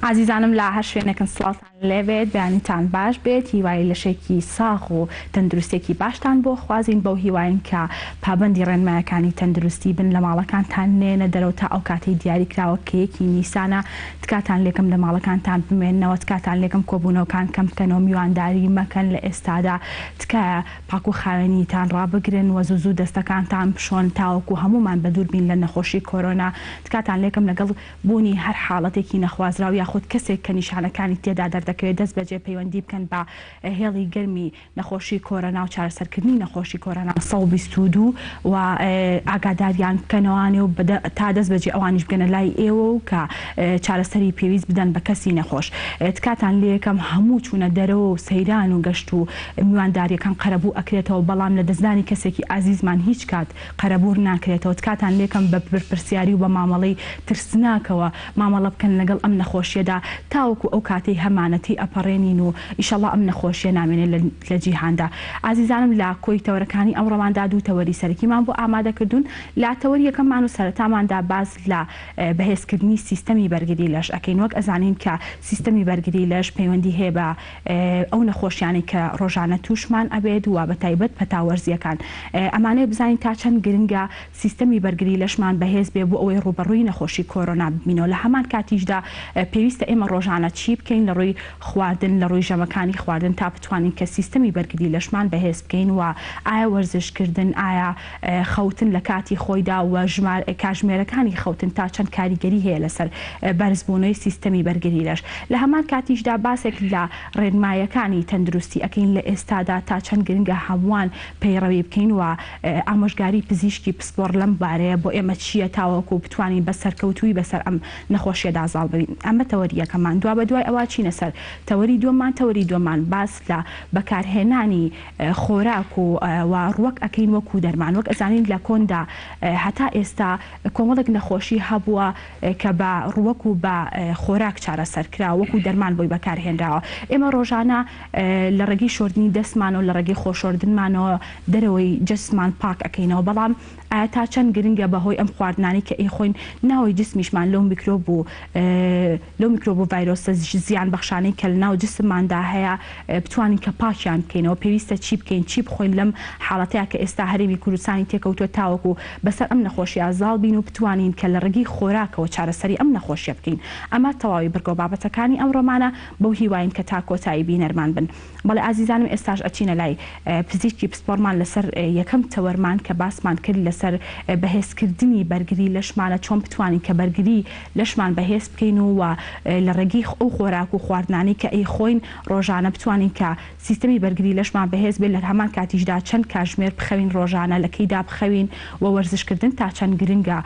عزیزانم لە هەر شوێنێکن سڵاتان لێبێت بەیانیتان باش بێت هیوای لەشێکی ساغ و تەندروستێکی باشتان بۆ خوازین بەو هیواین کە پابەندی ڕێنمایەکانی تەندروستی بن لە ماڵەکانتان نێنە دەرەوە تا ئەو کاتەی دیاریکراوە کەیەکی نیسانە تکاتان لێکم لە ماڵەکانتان بمێننەوە تکاتان لێکم کۆبوونەوەکان کەم بکەنەوە میوانداری مەکەن لە ئێستادا تکایە پاک و خاوێنیتان ڕابگرن و زوو دەستەکانتان بشۆن تاوەکو هەمومان بە دوور بین لە نەخۆشی کۆرۆنا تکاتان لێکم لەگەڵ بوونی هەر حاڵەتێکی نەخوازراوی یاخود کەسێک کە نیشانەکانی تێدا دەردەکەوێت دەست بەجێ پەیوەندی بکەن بە هێڵی گەرمی نەخۆشی کۆرۆنا و چارەسەرکردنی نەخۆشی کۆرۆنا 122 و ئاگاداریان بکەنەوەوانێ و تا دەست بەجێ ئەوانیش بگەنە لای ئێوە و کە چارەسەری پێویست بدەن بە کەسی نەخۆش. تکاتان لێ یەکەم هەموو چوونە دەرەوە و سەیران و گەشت و میوانداریەکان قەرەبوو ئەکرێتەوە بەڵام لە دەستدانی کەسێکی ئازیزمان هیچ کات قەرەبوور ناکرێتەوە. تکاتان لێکم بە بەرپرسیاری و بە مامەڵەی ترسناکەوە مامەڵە بکەن لەگەڵ ئەم نەخۆشیەدا تاوەکو ئەو کاتەی هەمانەتی ئەپەڕێنین و ئیشەڵڵا ئەم نەخۆشیە نامێنێت لە جیهاندا. عزیزانم لە کۆی تەوەرەکانی ئەمڕۆماندا دوو تەوەری سەرەکیمان بۆ ئامادەکردوون. لە تەوەری یەکەممان و سەرەتاماندا باز لە بەهێزکردنی سیستەمی بەرگری لەش ئەکەین. وەک ئەزانین کە سیستەمی بەرگری لەش پەیوەندی هەیە بە ئەو نەخۆشیانی کە ڕۆژانە تووشمان ئەبێت و بەتایبەت پەتاوەرزیەکان. ئەمانەیە بزانین تا چەند گرنگە سیستەمی بەرگری لەشمان بەهێز بێ بۆ ئەوەی ڕوبەڕووی نەخۆشی کۆرۆنا ببینەوە. لە هەمان کاتیشدا پێویستە ئێمە ڕۆژانە چی بکەین لە ڕووی خواردن لە ڕووی ژەمەکانی خواردن تا بتوانین کە سیستەمی بەرگری لەشمان بەهێز بکەین و ئایا وەرزشکردن ئایا خەوتن لە کاتی خۆیدا و کاژمێرەکانی خەوتن تا چەند کاریگەری هەیە لەسەر بەرزبوونەوەی سیستەمی بەرگری لەش. لە هەمان کاتیشدا باسێک لە ڕێنمایەکانی تەندروستی ئەکەین لە ئێستادا تا چەند گرنگە هەمووان پەیڕەوی بکەین و ئامۆژگاری پزیشکی پسپۆر لەم بارەیە بۆ ئێمە چییە تاوەکو بتوانین بە سەرکەوتووی بەسەر ئەم نەخۆشیەدا زاڵ ببین. ئەمە تەوەری یەکەمان. دوا بە دوای ئەوە چینە سەر تەوەری دووەمان باس لە بەکارهێنانی خۆراک و ڕوەک ئەکەین وەکو دەرمان. وەک ئەزانین لە کۆندا هەتا ئێستا کۆمەڵێک نەخۆشی هەبووە کە بە ڕوەک و بە خۆراک چارەسەرکرا وەکو دەرمان بۆی بەکارهێنراوە. ئێمە ڕۆژانە لە ڕێگەی شۆردنی دەستمان و لە ڕێگەی خۆشۆردنمانەوە دەرەوەی جسمان پاک ئەەکەینەوە بەڵام ئایا تا چەند گرنگە بەهۆی ئەم خواردنانی کە ئەیخۆین ناوی جسمیشمان لەو میکرۆب و ڤایرۆسە زیان بەخشانەی کە لە ناو جسمماندا هەیە بتوانین کە پاکیان بکەینەوە. پێویستە چی بکەین چی بخۆین لەم حاڵەتەیە کە ئێستا هەرێمی کوردستانی تێکەوتووە تاوەکو بەسەر ئەم نەخۆشیە زاڵ بین و بتوانین کە لە ڕێگەی خۆراکەوە چارەسەری ئەم نەخۆشیە بکەین. ئەمە تەواوی بڕگۆ بابەتەکانی ئەمڕۆمانە بەو هیواین کە تا کۆتایی بینەرمان بن. بەڵێ ئازیزانم ئێستاش ئەچینە لای پزیشکی پسپۆرمان لەسەر یەکەم تەوەرمان کە باسمان کرد لەسەر بەهێزکردنی بەرگری لەشمانە چۆن بتوانین کە بەرگری لەشمان بەهێز بکەین و لە ڕێگەی ئەو خۆراک و خواردنانی کە ئەیخۆین ڕۆژانە بتوانین کە سیستەمی بەرگری لەشمان بەهێز بێت. لە هەمان کاتیشدا چەند کاژمێر بخەوین ڕۆژانە لەکەیدا بخەوین و وەرزشکردن تا چەند گرنگە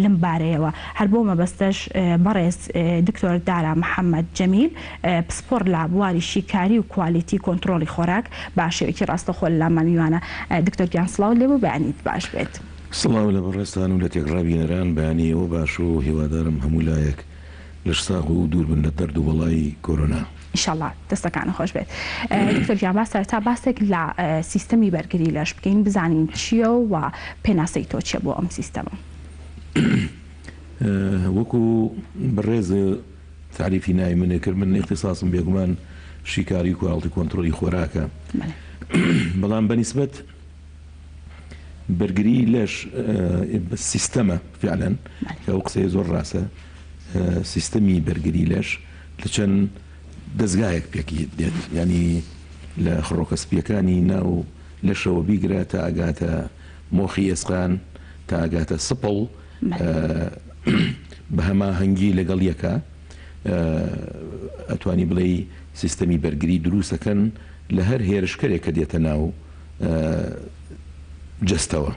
لەم بارەیەوە. هەر بۆ مەبەستەش بەڕێز دکتۆر دارا محەممەد جەمیل پسپۆر لە بواری شیکاری و کوالیتی کۆنتترۆلی خۆراک باشێوەی ڕاستەخۆ لەلامان میوانە. دکتۆر گیان سڵاو لێ بوو بەیانیت باش بێت. سڵاو لە بەڕێستان و لە تێکڕابینەران بەیانیەوە باش و هیوادارم هەموو لایەک لەش ساغ و دوور بن لە دەرد و وەڵای کۆرۆنا. ئینشاءڵڵا دەستەکانە خۆش بێت. دکتۆر گیان با سەرەتا باسێک لە سیستەمی بەرگری لەش بکەین بزانین چییە و پێناسەی تۆ چیە بۆ ئەم سیستەمە. وەکو بەڕێز تعریفی ناوی منێ کرد من اختصاصم بێگومان شیکاری کواڵتی کۆنتترۆلی خۆراکە بەڵام بەنیسبەت بەرگری لەش سیستەمە فعلەن کە ئەو قسەی زۆر ڕاستە سیستەمی بەرگری لەش لە چەند دەستگایەک پێکی دێت ینی لە خڕۆکەسپیەکانی ناو لەشەوە بیگرە تا ئاگاتە مۆخی ئێسقان تا ئاگاتە سپڵ بە هەماهەنگی لەگەڵ یەکە ئەتوانی بڵێ سیستەمی بەرگری دروستەکەن لە هەر هێرشکەرێک کە دێتە ناو جستەوە.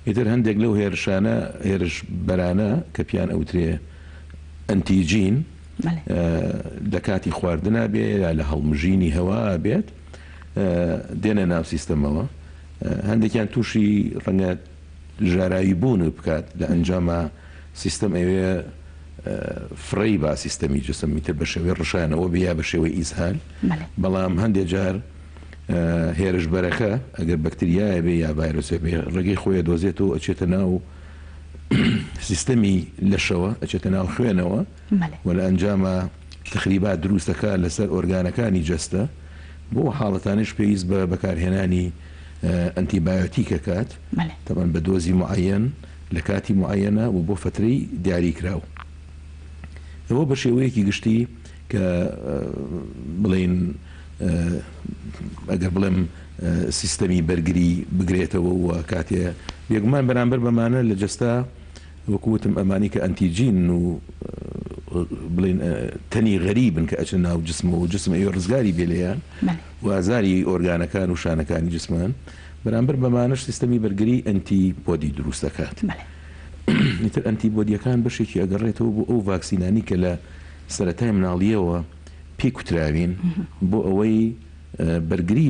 ئیتر هەندێک لەو هێرشانە هێرش بەرانە کە پیان ئەوترێ ئەنتیجین لە کاتی خواردنە بێ یا لە هەڵمژینی هەوا بێت دێنە ناو سیستەمەوە. هەندێکیان تووشی ڕەنگە ژاراوی بوون بکات لە ئەنجامە سیستەم ئەوێ فڕی با سیستەمی جسمیتر بە شێوەی ڕشانەوە بیا بە شێوەی ئیزهال. بەڵام هەندێک جار هێرش بەرەکە ئەگەر بەکتریایە بێ یا ڤایرۆسێ بێ ڕێگەی خۆیە دۆزێتەوە ئەچێتە ناو سیستەمی لەشەوە ئەچێتە ناو خوێنەوە و لە ئەنجامە تخریبات دروستەکە لەسەر ئۆرگانەکانی جەستە بۆ حاڵەتانش پێویست بە بەکارهێنانی ئەنتیبایۆتیکەکات تەبەن بە دۆزی معەن لە کاتی معەنە و بۆ فترەی دیاریکراو. ئەوە بە شێوەیەکی گشتی کە بڵێن ئەگەر بڵێم سیستەمی بەرگری بگرێتەوە و کاتێ بێگومان بەرامبەر بەمانە لە جەستا وەکوتم ئەمانی کە ئەنتیجین و بڵێن تەنی غەریبن کە ئەچن ناو جسم و جسم ئەوە ڕزگاری بێلیان و ئازاری ئۆرگانەکان و شانەکانی جسمان بەرامبەر بەمانەش سیستەمی بەرگری ئەنتیبۆدی دروست دەکات. ئیتر ئەنتیبۆدیەکان بەشێکی ئەگەڕێتەوە بۆ ئەو ڤاکسینانی کە لە سەرەتای مناڵیەوە پێی کوتراوین بۆ ئەوەی بەرگری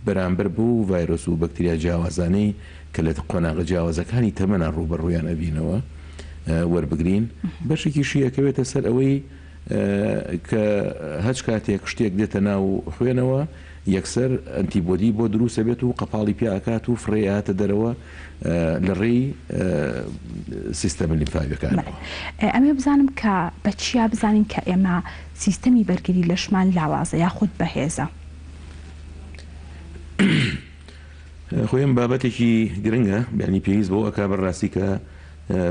بەرامبەر بوو ڤایرۆس و بەکتریا جیاوازانەی کە لە قۆناغە جیاوازەکانی تەمەنە ڕوبەڕوویان ئەبینەوە وەربگرین بەشێکی شیەکەوێتە سەر ئەوەی کە هەچ کاتێک شتێک دێتە ناو خوێنەوە یەکسەر ئەنتیبۆدی بۆ دروستە بێت و قەپاڵی پیاکات و فڕێهاتە دەرەوە لە ڕێی سیستەمی لیمفاویەکانەوە. ئەمێ بزانم کە بە چیا بزانین کە ئێمە سیستەمی بەرگری لەشمان لاوازە یاخود بەهێزە؟ خۆیم بابەتێکی گرنگە بیانی پێویست بۆ ئەکا بەڕاستی کە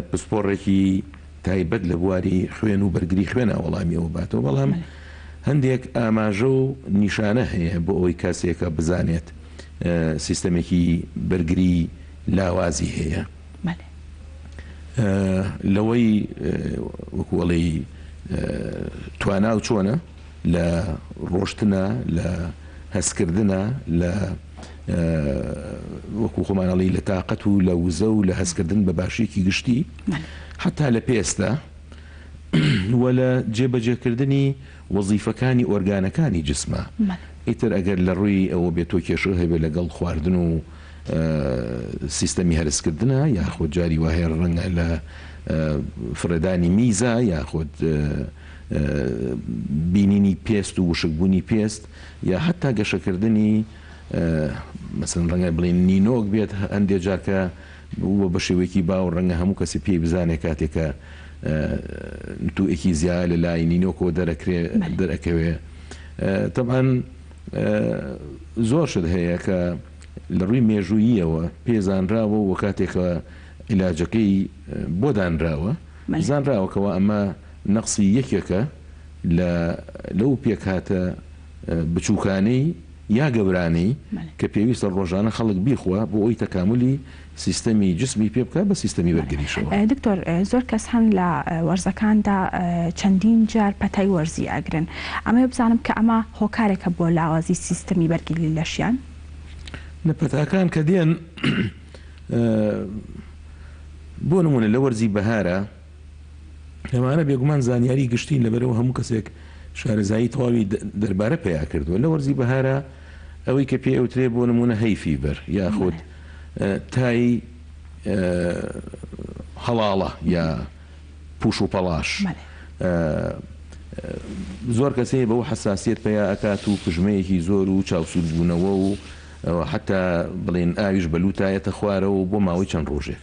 پسپۆڕێکی تایبەت لە بواری خوێن و بەرگری خوێنە وەڵامیەوە باتەوە بەڵام هەندێک ئاماژە و نیشانە هەیە بۆ ئەوەی کاسێکە بزانێت سیستەمێکی بەرگری لاوازی هەیە لەوەی وەکوڵی توانا و چۆنە لە ڕۆشتنە لە هەستکردنە لە وەکو خۆمانەڵی لە تااقەت و لە وزە و لە هەستکردن بە باشێکی گشتی حتا لە پێستە وە لە جێبەجێکردنی وەزیفەکانی ئۆرگانەکانی جسمە ئیتر ئەگەر لە ڕووی ئەوە بێتۆ کێشە هەبێت لەگەڵ خواردن و سیستەمی هەرسکردنە یاخود جاری وهەیە ڕەنگە لە فرەدانی میزە یاخود بینینی پێست و وشکبوونی پێست یا حتا گەشەکردنی مەسن ڕەنگە بڵێن نینۆک بێت هەندێک جارکە وە بە شێوەیەکی باو ڕەنگە هەموو کەسی پێی بزانێت کاتێکە توئێکی زیاد لە لای نینۆکۆ دەرەکەوێ طبعاً زۆر شت هەیە کە لە ڕووی مێژووییەوە پێزانراوە و کاتێکە عیلاجەکەی بۆ دانراوە زانراوەکەوە ئەمە نەقسی یەکێکە لەو پێکهاتە بچووکانەی یا گەورانەی کە پێویستە ڕۆژانە خەڵک بیخوا بۆ ئەوی تەکاملی سیستەمی جسمی پێ بکات بە سیستەمی وەرگریشەوە. دکتۆر زۆر کەس هەن لە وەرزەکاندا چەندین جار پەتای وەرزی ئەگرن ئەمە بزانم کە ئەمە هۆکارێکە بۆ لاوازی سیستەمی بەرگری لەشیان لە پەتاکان کە دێن بۆ نمونە لە وەرزی بەهارە ئەمانە بێگومان زانیاری گشتین لەبەرەوە هەموو کەسێک شارەزایی تەواوی دەربارە پێیا کردووە لە وەرزی بەهارە ئەوەی کە پێ ئەوترێ بۆ نمونە هەیفی بەر یاخود تای هەڵاڵە یا پوش و پەڵاش زۆر کەسەیە بەەوە حساسیت پێیا ئەکات و پژمەیەکی زۆر و چاوسود بوونەوە و حتا بڵێن ئاویش بەلوتایەتە خوارەوە بۆ ماوەی چەند ڕۆژێک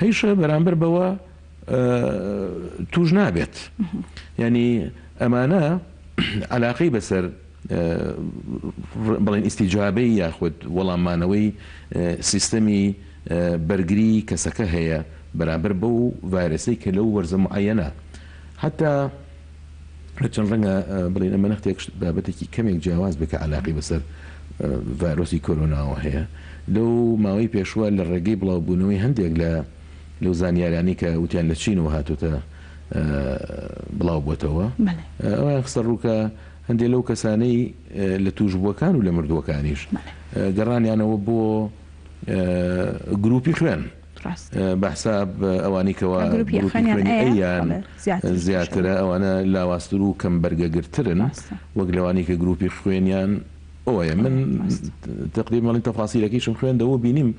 هەیشە بەرامبەر بەوە توش نابێت ینی ئەمانە علاقەی بەسەر بڵێن ئیستیجابەی یاخود وەڵامانەوەی سیستەمی بەرگری کەسەکە هەیە بەرامبەر بەو ڤایرەسەی کە لەو وەرزە معەنە حتا چەند ڕەنگە بڵێن ئەمە نەختێک بابەتێکی کەمێک جیاواز بکە علاقی بەسەر ڤایرۆسی کۆرۆناوە هەیە لەو ماوەی پێشوە لە ڕێگەی بڵاوبوونەوەی هەندێک لەو زانیاریانی کە وتیان لە چینەوە هاتوتە بڵاو بۆتەوە ئەوە خستە ڕووکە هەندێک لەو کەسانەی لە توشبووەکان و لە مردووەکانیش گەڕانیانەوە بۆ گروپی خوێن بەحساب ئەوانی کەەوە ئەیان زیاترە ئەوانە لاوااستر و کەم بەرگەگرترن وەک لەوانی کە گروپی خوێنیان ئەوەیە من تقریبا تەفاسیلەکەیشم خوێندەوە بینیم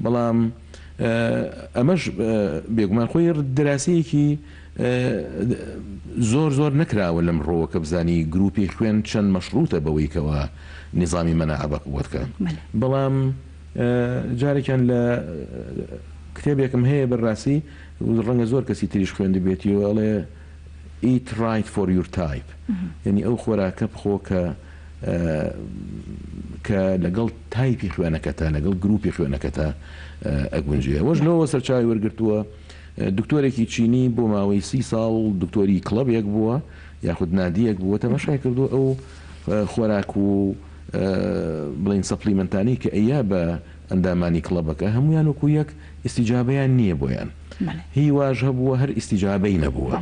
بەڵام ئەمەش بێگومان خۆی دراسەیەکی زۆر نەکراوە لەم ڕۆوە کە بزانی گروپی خوێن چەند مەشروتە بەوەی کەەوە نظامی مەناعە بەقووەتکە بەڵام جارێکیان لە کتێبێکم هەیە بەڕاستی ڕەنگە زۆر کەسی تریش خوێندە بێتیەوە ئەڵێ eat right for your type یعنی ئەو خۆراکە بخۆ کە لەگەڵ تایپی خوێنەکەتە لەگەڵ گروپی خوێنەکەتە ئەگونجێ وەش لەوە سەرچاوی وەرگرتووە دکتۆرێکی چینی بۆ ماوەی 30 ساڵ دکتۆری کڵەبێک بووە یاخود نادیەک بووە تەماشای کردو ئەو خۆراک و بڵین سەپلیمنتانی کە ئەیە بە ئەندامانی کڵەبەکە هەمویان وەکو یەک ئیستیجابەیان نییە بۆیان هی واژ هەبووە هەر ئیستیجابەی نەبووە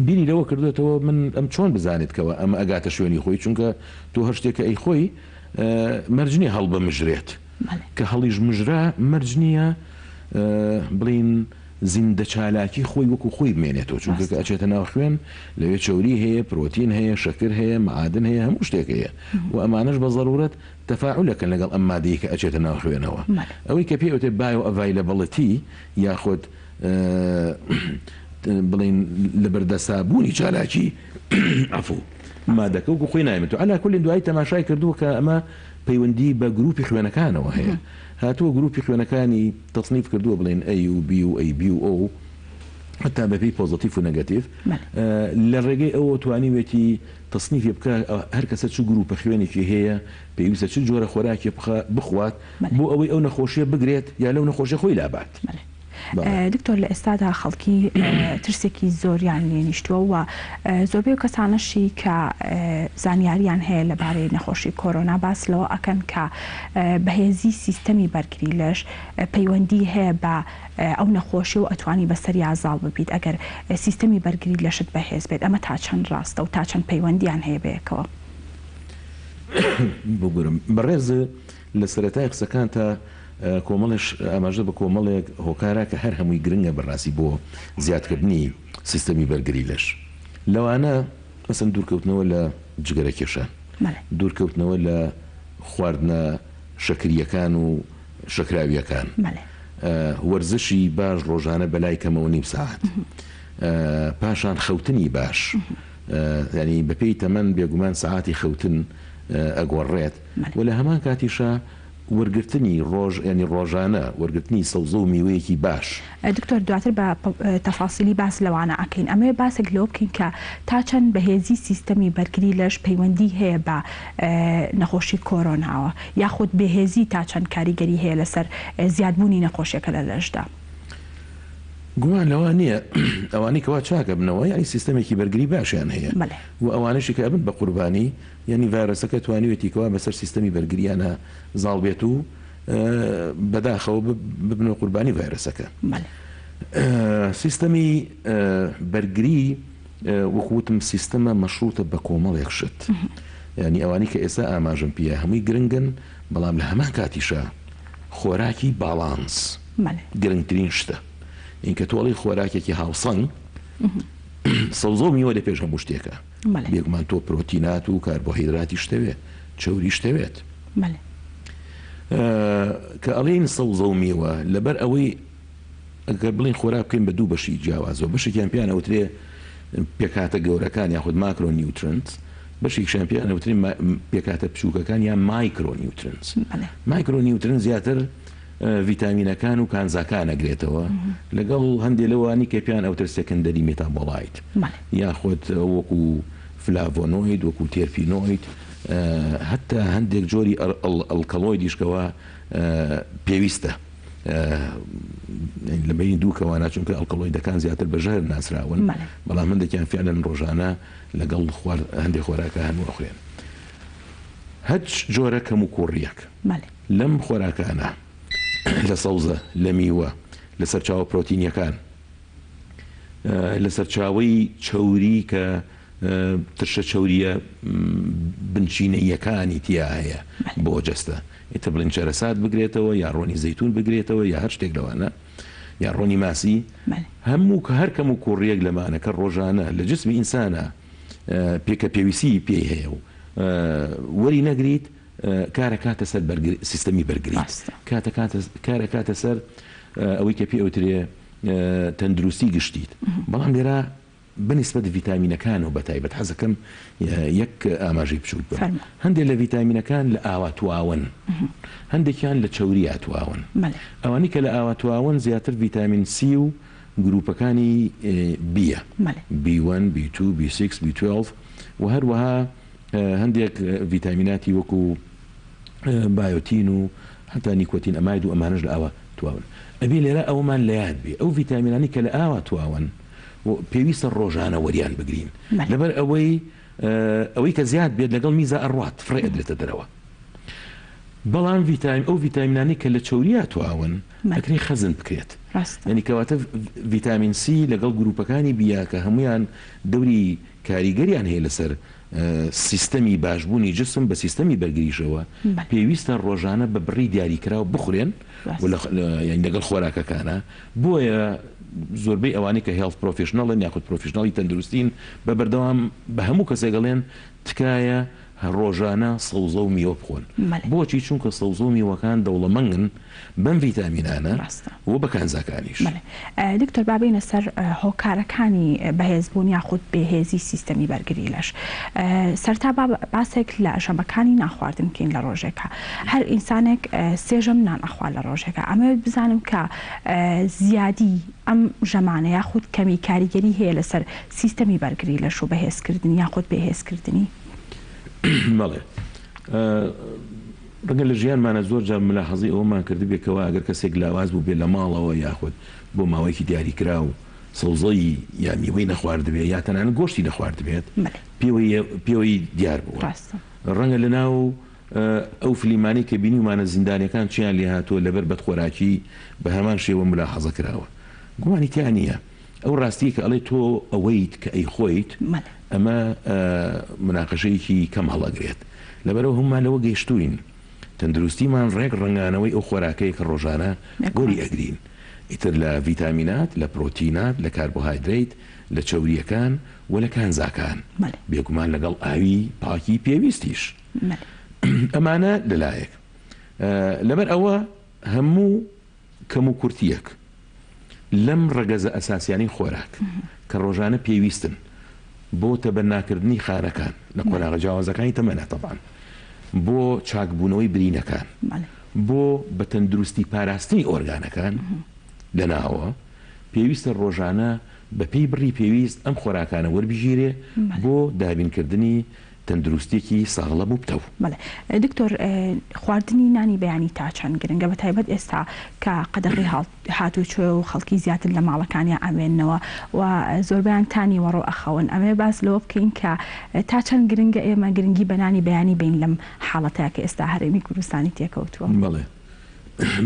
بینی لەوە کردوێتەوە من ئەم چۆن بزانێتکەوە ئەمە ئەگاتە شوێنی خۆی چونکە تۆ هەر شتێکە ئەی خۆی مەرجنی هەڵ بمژرێت کە هەڵیش مژرا مەرج نییە بڵین زیندە چالاکی خۆی وەکو خۆی بمێنێتەوە چونکە کە ئەچێتە ناو خوێن لەوێ چۆری هەیە پرۆتین هەیە شەکر هەیە معادن هەیە هەموو شتێک هەیە و ئەمانش بە ضرورەت تەفاعولەکەن لەگەڵ ئەم مادەیە کە ئەچێتە ناو خوێنەوە ئەوەی کە پێوتێ بایۆ ئەڤایلەبڵەتی یاخود بڵین لە بەردەسابوونی چالاکی ئەفوو مادەکە وەکو خۆی نایمێتەوە عەلا کولین دوایی تەماشای کردووە کە ئەمە پەیوەندی بە گروپی خوێنەکانەوە هەیە هاتووە گروپی خوێنەکانی تەصنیف کردووە بڵین A و B و AB و O حتا بەپێی پۆزیتیف و نەگەتیف لە ڕێگەی ئەوە توانیوێتی تەصنیفی بکە هەر کەسە چ گروپە خوێنێکی هەیە پێویستە چ جۆرە خۆراکی بخوات بۆ ئەوەی ئەو نەخۆشیە بگرێت یا لەو نەخۆشیە خۆی لابات دکتۆر لە ئێستادا خەڵکی ترسێکی زۆریان لێنیشتووە و زۆربەی کەسانەشی کە زانیاریان هەیە لەبارەی نەخۆشی کۆرۆنا باس لەوە ئەکەن کە بەهێزی سیستەمی بەرگری لەش پەیوەندی هەیە بە ئەو نەخۆشی و ئەتوانی بەسەری ئازاڵ ببیت ئەگەر سیستەمی بەرگری لەشت بەهێز بێت ئەمە تا چەند ڕاستە و تا چەند پەیوەندیان هەیە بەیەکەوە بگورم بەڕێز لە سەرەتای قسەکان تا کۆمەڵش ئاماژە بە کۆمەڵێک هۆکارە کە هەر هەمووی گرنگە بەڕاستی بۆ زیادکردنی سیستەمی بەرگری لەش لەوانە مەسەن دوورکەوتنەوە لە جگەرە کێشان دوورکەوتنەوە لە خواردنە شەکریەکان و شەکراویەکان وەرزشی باش ڕۆژانە بەلای کەمەوە نیم ساعت پاشان خەوتنی باش ینی بەپێی تەمەن بێگومان ساعتی خەوتن ئەگۆڕێت و لە هەمان کاتیشە وەرگرتنی ڕۆژ ینی ڕۆژانە وەرگرتنی سەوزە و میوەیەکی باش دکتۆر دواتر بە تەفاسیلی باس لەوانە ئەکەین ئەمێ باسێک لەوە بکەین کە تا چەند بەهێزی سیستەمی بەرگری لەش پەیوەندی هەیە بە نەخۆشی کۆرۆناوە یاخود بەهێزی تا چەند کاریگەری هەیە لەسەر زیادبوونی نەخۆشیەکە لە لەشدا گومان لەوە نییە ئەوانی کەوا چاکە بنەوە یانی سیستەمێکی بەرگری باشیان هەیە و ئەوانشی کە ئەبن بە قوربانی یعنی ڤایرۆسەکە توانیوێتیکەوە بەسەر سیستەمی بەرگریانە زاڵ بێت و بەداخەوە ببنەوە قوربانی ڤایرۆسەکە سیستەمی بەرگری وەکوتم سیستەمە مەشروتە بە کۆمەڵێک شت ینی ئەوانی کە ئێستا ئاماژم پێە هەمووی گرنگن بەڵام لە هەمان کاتیشە خۆراکی باڵانس گرنگترین شتە اینکە تۆڵی خۆراکێکی هاوسەنگ سەوزە و میوە لە پێش هەموو شتێکە بێگومان تۆ پرۆتینات و کاربۆهیدراتی شتەوێت چەوری شتەوێت کە ئەڵین سەوزە و میوە لەبەر ئەوەی ئەگەر بڵین خۆراک بکەین بە دوو بەشی جیاوازەوە بەشێکیان پیان ئەوترێ پێکاتە گەورەکان یاخود ماکرۆنیوترنت بەشێکیان پیان ئەوترێ پێکاتە بچووکەکان یان مایکرۆنیوترنت مایکرۆنیوترن زیاتر ڤیتامینەکان و کانزاکان ئەگرێتەوە لەگەڵ هەندێک لەوانی کە پێیان ئەوتر سێکەندەری مێتابۆڵایت یاخود وەکو فلاڤۆنۆید وەکو تێرپینۆید هەتا هەندێک جۆری ئەڵکەڵۆیدیشکەوە پێویستە لە بین دووکەوانە چونکە ئەڵکەڵۆیدەکان زیاتر بەژەر ناسراون بەڵام هەندێکیان فعلەن ڕۆژانە لەگەڵ هەندێک خۆراکە هەموو ئەخورێن هەچ جۆرە کەم و کوڕیەک لەم خۆراکانە لە سەوزە لە میوە لە سەرچاوە پرۆتینیەکان لە سەرچاوەی چەوری کە ترشە چەوریە بنچینەیەکانی تیا هەیە بۆ جەستە ئێتە بڵین چەرەسات بگرێتەوە یا ڕۆنی زەیتون بگرێتەوە یا هەر شتێک لەوانە یا ڕۆنی ماسی هەموو کە هەر کەم و کوڕیەک لەمانە کە ڕۆژانە لە جسمی ئینسانە پێکە پێویستی پێی هەیە و وەری نەگریت کارە کاتە سەر سیستەمی بەرگری کارە کاتە سەر ئەوەی کە پێ ئەوترێ تەندروستی گشتیت بەڵام لێرە بەنسبەت ڤیتامینەکان و بەتایبەت حەزەکەم یەک ئاماژەی بچووک بە هەندێک لە ڤیتامینەکان لە ئاوا تواون هەندێکیان لە چەوری ئاتواون ئەوانی کە لە ئاوا تواون زیاتر ڤیتامین سی و گروپەکانی بیە B1 B2 B6 B12 و هەروەها هەندێک ڤیتامیناتی وەکو بایۆتین و حتا نیکۆتین ئەماید و ئەمانش لە ئاوا تواون. ئەبێ لێرە ئەومان لە یاد بێ ئەو ڤیتامینانی کە لە ئاوا تواون پێویستە ڕۆژانە وەریان بگرین لەبەر ئەوەی کە زیاد بێت لەگەڵ میزە ئەڕوات فڕێ ئەدرێتە دەرەوە. بەڵام ئەو ڤیتامینانی کە لە چەوریا تواون ئەکرێ خەزن بکرێت، یعنی کەواتە ڤیتامین سی لەگەڵ گروپەکانی بیا کە هەمویان دەوری کاریگەریان هەیە لەسەر سیستەمی باشبوونی جسم بە سیستەمی بەرگریشەوە پێویستە ڕۆژانە بە بڕی دیاریکراوە بخورێن لەگەڵ خۆراکەکانە. بۆیە زۆربەی ئەوانی کە هێڵف پرۆفێشنەڵن یاخود پرۆفێشنەڵی تەندروستین بە بەردەوام بە هەموو کەسێگەڵێن تکایە ڕۆژانە سەوزە و میوە بخۆن. بۆچی؟ چونکە سەوزە و میوەکان دەوڵەمەنگن بەم ڤیتامینانە و بە کانزاکانیش. دکتۆر بابینە سەر هۆکارەکانی بەهێزبوون یاخود بێهێزی سیستەمی بەرگری لەش. سەرتا باسێک لە ژەمەکانی ناخواردن بکەین لە ڕۆژێکە. هەر ئینسانێک سێژەم نان ئەخوا لە ڕۆژێکە. ئەمە بزانم کە زیادی ئەم ژەمانە یاخود کەمی کاریگەری هەیە لەسەر سیستەمی بەرگری لەش و بەهێزکردنی یاخود بێهێزکردنی. بەڵێ ڕەنگە لە ژیانمانە زۆر جار ملاحەزی ئەوەمان کرد بێکەوە ئەگەر کەسێک لاواز بوو بێ لە ماڵەوە یاخود بۆ ماوەیەکی دیاریکرا و سەوزەی یا میوەی نەخوارد بێت یا تەنانەت گۆشتی نەخوارد بێت پێوەی دیار بووە. ڕەنگە لە ناو ئەو فلیمانی کە بینیمانە زیندانیەکان چیان لێ هاتووە لەبەر بەدخۆراکی بە هەمان شێوە ملاحەزە کراوە. گومانی تیان نییە ئەو ڕاستی کە ئەڵێ تۆ ئەوەیت کە ئەی خۆیت ئەمە مناقەشەیەکی کەم هەڵەگرێت. لەبەرەوە هەمومان لەوە گەیشتوین تەندروستیمان ڕێک ڕنگانەوەی ئەو خۆراکەیە کە ڕۆژانە گۆری ئەگرین، ئیتر لە ڤیتامینات، لە پرۆتینات، لە کاربۆهایدریت، لە چەوریەکان و لە کانزاکان، بێگومان لەگەڵ ئاوی پاکی پێویستیش. ئەمانە لەلایەک. لەبەر ئەوە هەموو کەم و کورتیەک لەم ڕەگەزە ئەساسیانی خۆراک کە ڕۆژانە پێویستن بۆ تەبەناکردنی خانەکان لە قۆناغە جیاوازەکانی تەمەنە تەبان، بۆ چاکبوونەوەی برینەکان، بۆ بە تەندروستی پاراستنی ئۆرگانەکان لەناوە پێویستە ڕۆژانە بە پێی بڕی پێویست ئەم خۆراکانە وەربژیرێ بۆ دابینکردنی تەندروستێکی ساغڵە بوو بتەو. دکتۆر خواردنی نانی بەیانی تا چەند گرنگە بە تایبەت ئێستا کە قەدەغی هاتوچۆ و خەڵکی زیاتر لە ماڵەکانی ئامێننەوە و زۆربیان تانی وەڕۆ ئەخەون. ئەمێ باس لەوە بکەین کە تا چەند گرنگە ئێمە گرنگی بەنانی بەیانی بین لەم حاڵەتەیە کە ئێستا هەرێمی کوردستانی تێکەوتووە. بەڵێ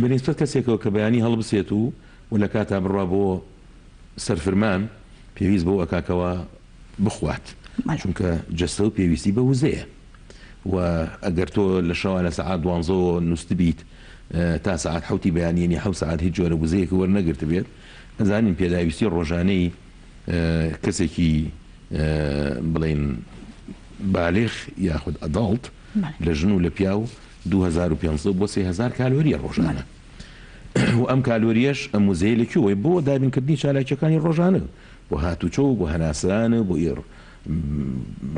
بەنسبەت کەسێکەوە کە بەیانی هەڵبسێت و لە کاتا بڕوا بۆ سەرفرمان پێویست بۆ ئەکاکەوە بخوات، چونکە جەستە و پێویستی بە وزەیە و ئەگەر تۆ لە شەوە لە سەعات 12 نووست بیت تا ساعت حوتی بەیانیێنی حەوت ساعت هیچ جۆرە وزەیەکی وەرنەگرت بێت، ئەزانین پێداویستی ڕۆژانەی کەسێکی بڵێن بالغ یاخود ئەداڵت لە ژن و لە پیاو 2500 بۆ 3000 کالۆریە ڕۆژانە و ئەم کالۆریەش ئەم وزەیە لەکوێوەی بۆ دابینکردنی چالاکیەکانی ڕۆژانە بۆ هاتوچۆ بۆ هەناسانە بۆ ئێڕ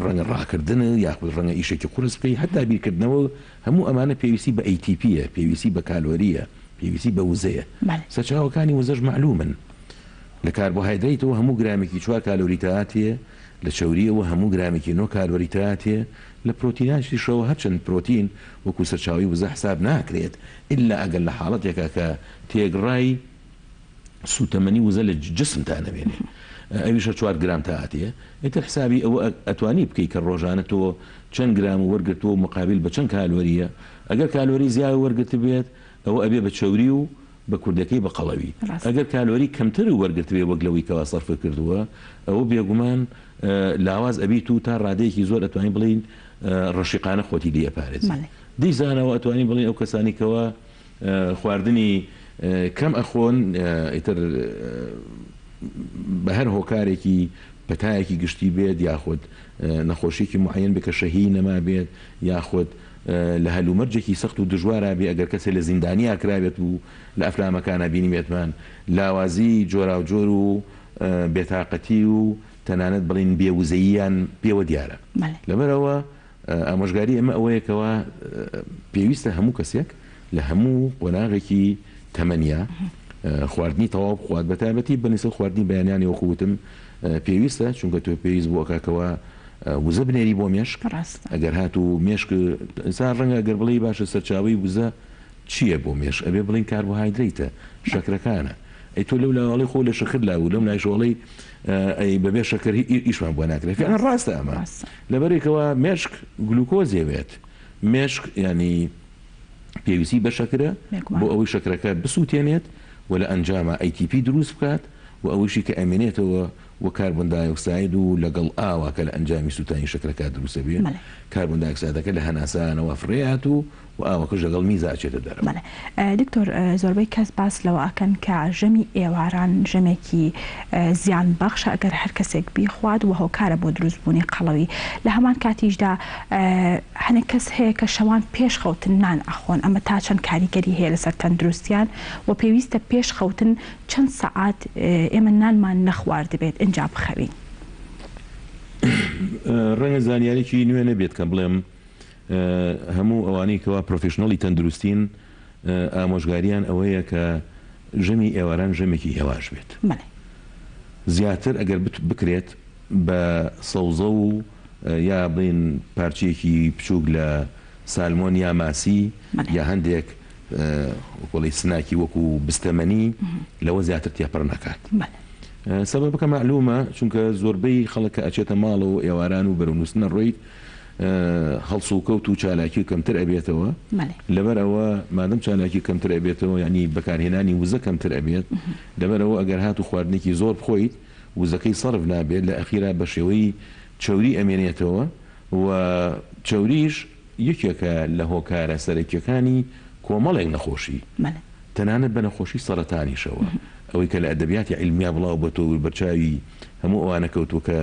ڕەنگە ڕاکردن یاخود ڕەنگە ئیشێکی قورس بکەی هەتا بیرکردنەوە هەموو ئەمانە پێویستی بە ئەیتیپیە، پێویستی بە کالۆریە، پێویستی بە وزەیە. سەرچاوەکانی وزەش معلومن. لە کاربۆهایدریتەوە هەموو گرامێکی 4 کالۆری تاتێ، لە چەوریەوە هەموو گرامێکی 9 کالۆری تاتێ، لە پرۆتیناشیشەوە هەرچەند پرۆتین وەکو سەرچاوی وزە حساب ناکرێت ئللا ئەگەر لە حاڵەتێکە کە تێگڕای سوتەمەنی وزە لە جسمتانە بێنێ ئەویشە 4 گرام تاتێ، ئیتر حسابی ئەوە ئەتوانی بکەی کە ڕۆژانە تۆ چەند گرام وەرگرتووە مقابل بە چەند کالۆریە. ئەگەر کالۆری زیاد وەرگرت بێت ئەوە ئەبێ بە چەوری و بە کوردەکەی بە قەڵەوی. ئەگەر کالۆری کەمتر وەرگرت بێ وەک لەوەی کەوا سەرف کردووە ئەوە بێگومان لاواز ئەبیت و تا ڕادەیەکی زۆر ئەتوانین بڵین ڕەشیقانە خۆتی لێ پارێز. دیزانەوە ئەتوانین بڵین ئەو کەسانی کەوە خواردنی کەم ئەخۆن ئیتر بە هەر هۆکارێکی پەتایەکی گشتی بێت یاخود نەخۆشیێکی معەن بکە شەهی نەما بێت یاخود لە هەلومەرجێکی سەخت و دژوارە بێ ئەگەر کەسێک لە زیندانیا کرابێت و لە ئەفلامەکانە بینیمێتمان لاوازی جۆرا و جۆر و بێتاقەتی و تەنانەت بڵین بێوزەییان پێوە دیارە. لەبەرەوە ئامۆژگاری ئەمە ئەوەیەکەوە پێویستە هەموو کەسێک لە هەموو قۆناغێکی تەمەنیا خواردنی تەواو خوارد بە تایبەتی بەنسبەت خواردنی بەیانیانی وەکووتم پێویستە، چونکە تۆ پێویست بۆ کاکەوە وزە بنێری بۆ مێشک. ئەگەر هاتوو مێشک ئینسان ڕەنگە ئەگەر بڵێ باشە سەرچاوی وزە چییە بۆ مێش، ئەبێ بڵین کاربۆهایدرێتە، شەکرەکانە. ئەی تۆ لەو لاوەڵی خۆ لە شەکر لاو لەم لایشۆڵی ئەی بەبێ شەکر ئیشمان بۆ ناکرێت. فعلا ڕاستە ئەمە، لەبەرێکەوە مێشک گلوکۆزێوێت. مێشک ینی پێویستی بە شەکرە بۆ ئەوەی شەکرەکە بسووتێنێت و لە ئەنجامە ATP دروست بکات و ئەوەشی کە ئەمێنێتەوە و کاربن دایۆکساید و لەگەڵ ئاوا کە لە ئەنجامی سووتانی شەکرەکە دروستە بێت، کاربن دایۆکسایدەکە لە هەناسانەوە فڕێات و ئاوەکەش لەگەڵ میزە ئاچێتە دەرەوە. دکتۆر، زۆربەی کەس باس لەوە ئەکەن کە ژەمی ئێواران ژەمێکی زیان بەخشە ئەگەر هەر کەسێک بیخوات و هۆکارە بۆ دروستبوونی قەڵەوی. لە هەمان کاتیشدا هەنێک کەس هەیە کە شەوان پێش خەوتن نان ئەخۆن، ئەمە تا چەند کاریگەری هەیە لەسەر تەندروستیان و پێویستە پێش خەوتن چەند سەعات ئێمە نانمان نەخوارد بێت ئەنجا بخەوین. ڕەنگە زانیاریی نوێ نەبێت کە بڵێم هەموو ئەوانەی کەوا پرۆفێشنەڵی تەندروستین ئامۆژگاریان ئەوەیە کە ژەمی ئێواران ژەمێکی هێواش بێت. زیاتر ئەگەر بکرێت بە سەوزە و یا بڵین پارچەیەکی بچووک لە سالمۆن یا ماسی یا هەندێک وەڵی سناکی وەکو بستەمەنی لەوە زیاتر تێپەڕ نەکات. سەبەبەکە معلومە، چونکە زۆربەی خەڵک ئەچێتە ماڵ و ئێواران و بەرەونووسنە ڕۆیت هەڵسو و کەوت و چالاکی کەمتر ئەبێتەوە. لەبەرەوە مادەم چالاکی کەمتر ئەبێتەوە ینی بەکارهێنانی وزە کەمتر ئەبێت، لەبەرەوە ئەگەر هات و خواردنێکی زۆر بخۆیت وزەکەی سەرف نابێت، لە ئەخیرا بە شێوەی چەوری ئەمێنێتەوە و چەوریش یەکێکە لە هۆکارە سەرەکیەکانی کۆمەڵێک نەخۆشی، تەنانەت بە نەخۆشی سەرەتانیشەوە. ئەوەی کە لە ئەدەبیاتی عیلمیە بڵاو بەتەوە بەرچاوی هەموو ئەوانە کەوتوکە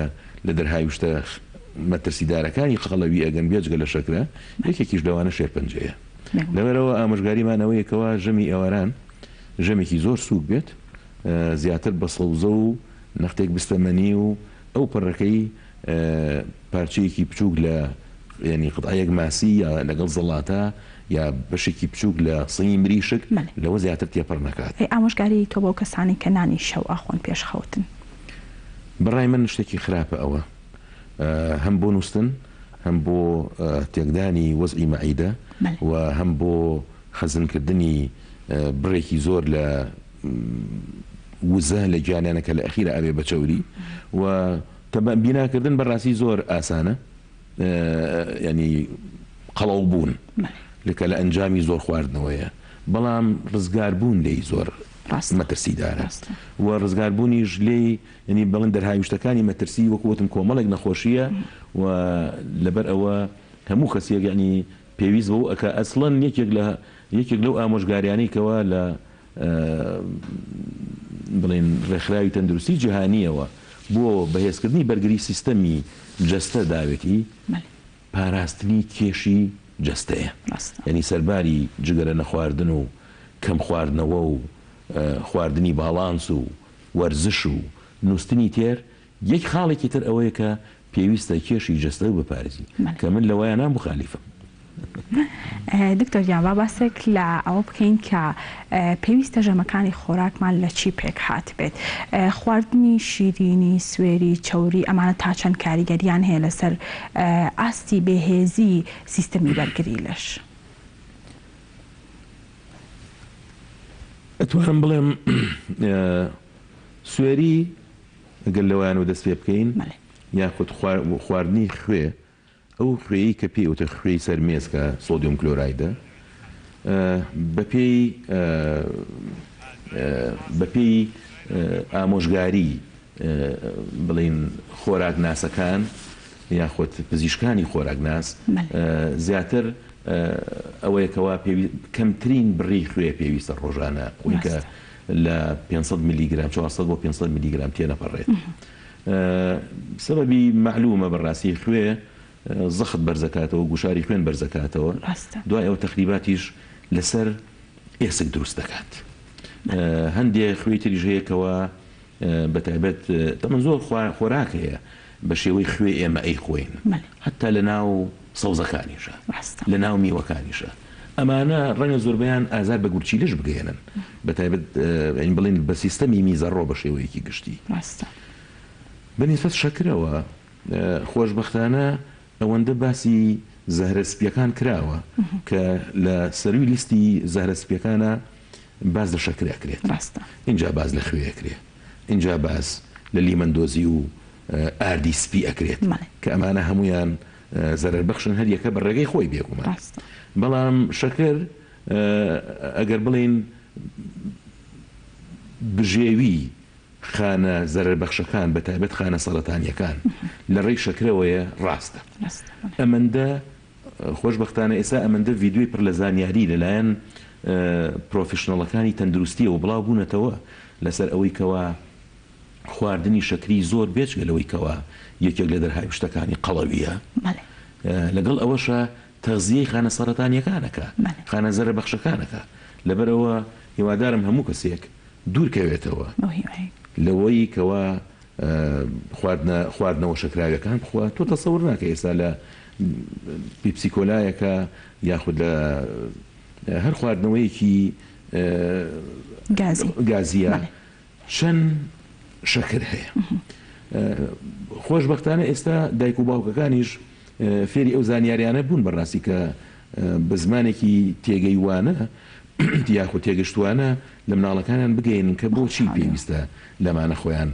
لە دەرهای شتە مەترسیدارەکانی قەڵەوی ئەگەن بێجگە لە شەکرە، یەکێکیش لەوانە شێرپەنجەیە. لەبەرەوە ئامۆژگاریمانەوەیەکەوە ژەمی ئێواران ژەمێکی زۆر سووک بێت، زیاتر بە سەوزە و نەختێک بستەمەنی و ئەو پەڕەکەی پارچەیەکی بچووک لە ینی قەتعەیەک ماسی یا لەگەڵ زەڵاتە یا بەشێکی بچووک لە سنگی مریشک لەوە زیاتر تێپەڕ نەکات. ئامۆژگاری تۆ بۆ کەسانی کە نانی شەو ئاخۆن پێش خەوتن؟ بەڕای من شتێکی خراپە ئەوە، هەم بۆ نووسن، هەم بۆ تێکدانی وەزعی مەعیدە و هەم بۆ خەزمکردنی بڕێکی زۆر لە وزە لە گیانیانەکە لە ئەخیرە ئەبێ بەچەوری و بیناکردن بەڕاستی زۆر ئاسانە، ینی قەڵەو بوون لکە لە ئەنجامی زۆر خواردنەوەیە، بەڵام ڕزگاربوون لێی زۆر مەترسیدارە و ڕزگاربوونیش لێی ینی بەڵێن دەرهاویشتەکانی مەترسی وەکوتم کۆمەڵێک نەخۆشیە و لەبەر ئەوە هەموو کەسێک ینی پێویست بەوە ئەکە ئەسڵەن یەکێک لەو ئامۆژگاریانەی کەوا لە بڵێن ڕێکخراوی تەندروستی جیهانیەوە بۆ بەهێزکردنی بەرگری سیستەمی جەستە داوێتی پاراستنی کێشی جەستەیە، ینی سەرباری جگەرە نەخواردن و کەم خواردنەوە و خواردنی باڵانس و وەرزش و نووسنی تێر. یەک خاڵێکی تر ئەوەیە کە پێویستە کێشی جەستە و بپارێزی کە من لەوەیە نام مخالیفم. دکتۆر گیان، با باسێک لە ئەوە بکەین کە پێویستە ژەمەکانی خۆراکمان لە چی پێک هات بێت. خواردنی شیرینی، سوێری، چەوری، ئەمانە تا چەند کاریگەریان هەیە لەسەر ئاستی بێهێزی سیستەمی بەرگری لەش؟ ئەتوانم بڵێم سوێری ئەگەر لەوایانەوە دەست پێ بکەین یاخود خواردنی خوێ، ئەو خوێی کە پێوتە خوێی سەرمێز کە سۆدیۆم کلۆرایدە، بەپێی ئامۆژگاری بڵین خۆراک ناسەکان یاخود پزیشکانی خۆراک ناس زیاتر ئەوەیەکەوە کەمترین بڕی خوێ پێویستە ڕۆژانە، ئەوەیکە لە 500 میلیگرام 400 بۆ 500 میلیگرام تێنەپەڕێت. سەبەبی معلومە بەڕاستی خوێ زەخت بەرزەکاتەوە، گوشاری خوێن بەرزەکاتەوە، دوای ئەو تەخریباتیش لەسەر ئێسک دروست دەکات. هەندێک خوێی تریژ هەیەکەوە بەتایبەت تەمەن زۆر خۆراک هەیە بە شێوەی خوێ ئێمە ئەی خۆین، حتا لە ناو سەوزەکانیشە، لە ناو میوەکانیشە، ئەمانە ڕەنگە زۆربیان ئازار بە گورچی لەش بگەێنن بەتایبەت بڵین بە سیستەمی میزەڕۆ بە شێوەیەکی گشتی بەنسبەت شەکرەوە خۆشبەختانە ئەوەندە باسی زەهرەسپیەکان کراوە کە لە سەروی لیستی زەهرەسپیەکانە باز لە شەکرەکرێت اینجا باز لە خوێەکرێت اینجا باز لە لیمەندۆزی و ئاردی سپی ئەکرێت کە ئەمانە هەمویان زەرەربەخشن هەر یەکە بە ڕێگەی خۆی بێگومان بەڵام شەکر ئەگەر بڵین بژێوی خانە زەرەربەخشەکان بە تایبەت خانە سەرەتانیەکان لە ڕێی شەکرەوەیە ڕاستە ئەمەندە خۆشبەختانە ئێستا ئەمەندە ڤیددیوی پڕ لە زانیاری لەلایەن پرۆفشنەڵەکانی تەندروستیە و بڵاو بوونەتەوە لەسەر ئەوەی کەوا خواردنی شەکری زۆر بێچگە لەوەی کەوا یەکێک لە دەرهای شتەکانی قەڵەویە لەگەڵ ئەوەشە تەغزیەی خانە سەرەتانیەکانەکە خانە زەرەربەخشەکانەکە لەبەرەوە هیوادارم هەموو کەسێک دوورکەوێتەوە لەوەی کەوا خواردنەوە شەکراویەکان بخوا تۆ تەسەور ناکە ئێستا لە پیپسیکۆلایەکە یاخود لە هەر خواردنەوەیەکی گازیە چەند شەکر هەیە خۆشبەختانە ئێستا دایک و باوکەکانیش فێری ئەو زانیاریانە بوون بەڕاستی کە بە زمانێکی تێگەی وانە یاخود تێگەشتوانە لە مناڵەکانیان بگەین کە بۆچی پێویستە لەمانە خۆیان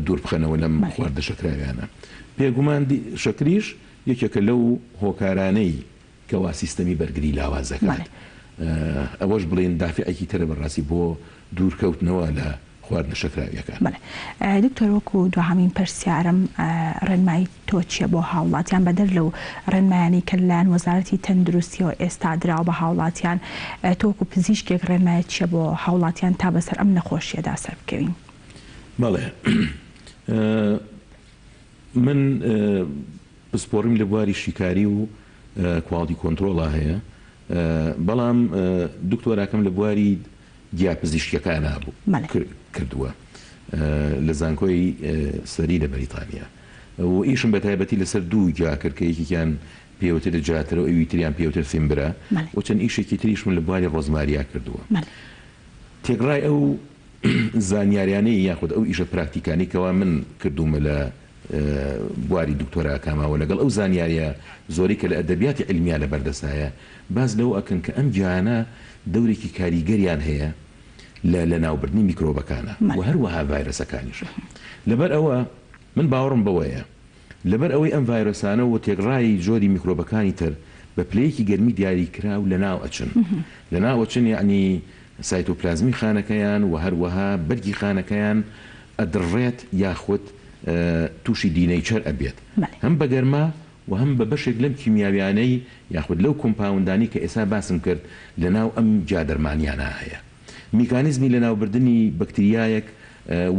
دوور بخەنەوە لەم خواردە شەکراویانە پێگومان شەکریش یەکێکە لەو هۆکارانەی کەوا سیستەمی بەرگری لاوازەکات ئەوەش بڵێن دافعێکی ترە بەڕاستی بۆ دوورکەوتنەوە لە خواردنە شەکراویەکان. دکتۆر وەکو دوهەمین پرسیارم ڕێنمایی تۆ چییە بۆ هاوڵاتیان بەدەر لەو ڕێنمایانی کە لەلایەن وەزارەتی تەندروستیەوە ئێستا دراوە بە هاوڵاتیان تۆ وەکو پزیشکێک ڕێنمایە چییە بۆ هاوڵاتیان تا بەسەر ئەم نەخۆشیەدا سەر بکەوین؟ بەڵێ من پسپۆڕیم لە بواری شیکاری و کواڵیتی کۆنترۆڵا هەیە بەڵام دکتۆراکەم لە بواری گیاپزیشکیەکان بوو کردووە لە زانکۆی سەری لە بەریتانیا و ئیشم بە تایبەتی لەسەر دوو گیاکرد کە یەکێکیان پێوتر جاترە و ئەوی تریان پێوتر فیمبرە و چەند ئیشێکی تریش من لە بواری ڕۆزماریا کردووە تێگڕای ئەو زانیاریانەی یاخود ئەو ئیشە پراکتیکانی کەوا من کردومە لە بواری دکتۆراکامەوە لەگەڵ ئەو زانیاریە زۆری کە لە ئەدەبیاتی علمیە لە بەردەستایە باز لەو ئەکەن کە ئەم گیانە دەورێکی کاریگەریان هەیە لە ناوبردنی میکرۆبەکانە و هەروەها ڤایرۆسەکانیشە لەبەر ئەوە من باوەڕم بەوەیە لەبەر ئەوەی ئەم ڤایرۆسانە و تێگڕایی جۆری میکرۆبەکانی تر بە پلەیەکی گەرمی دیاری کرا و لەناو ئەچن لەناو ئەچن یعنی سایتۆپلازمی خانەکەیان و هەروەها بەرگی خانەکەیان ئەدڕێت یاخود تووشی دینەیچەر ئەبێت هەم بە گەرما و هەم بە بەشێک لەم کیمیاویانەی یاخود لەو کۆمپاوندانی کە ئێستا باسم کرد لەناو ئەم جادەرمانیانە هەیە میکانیزمی لەناوبردننی بەکتریایەک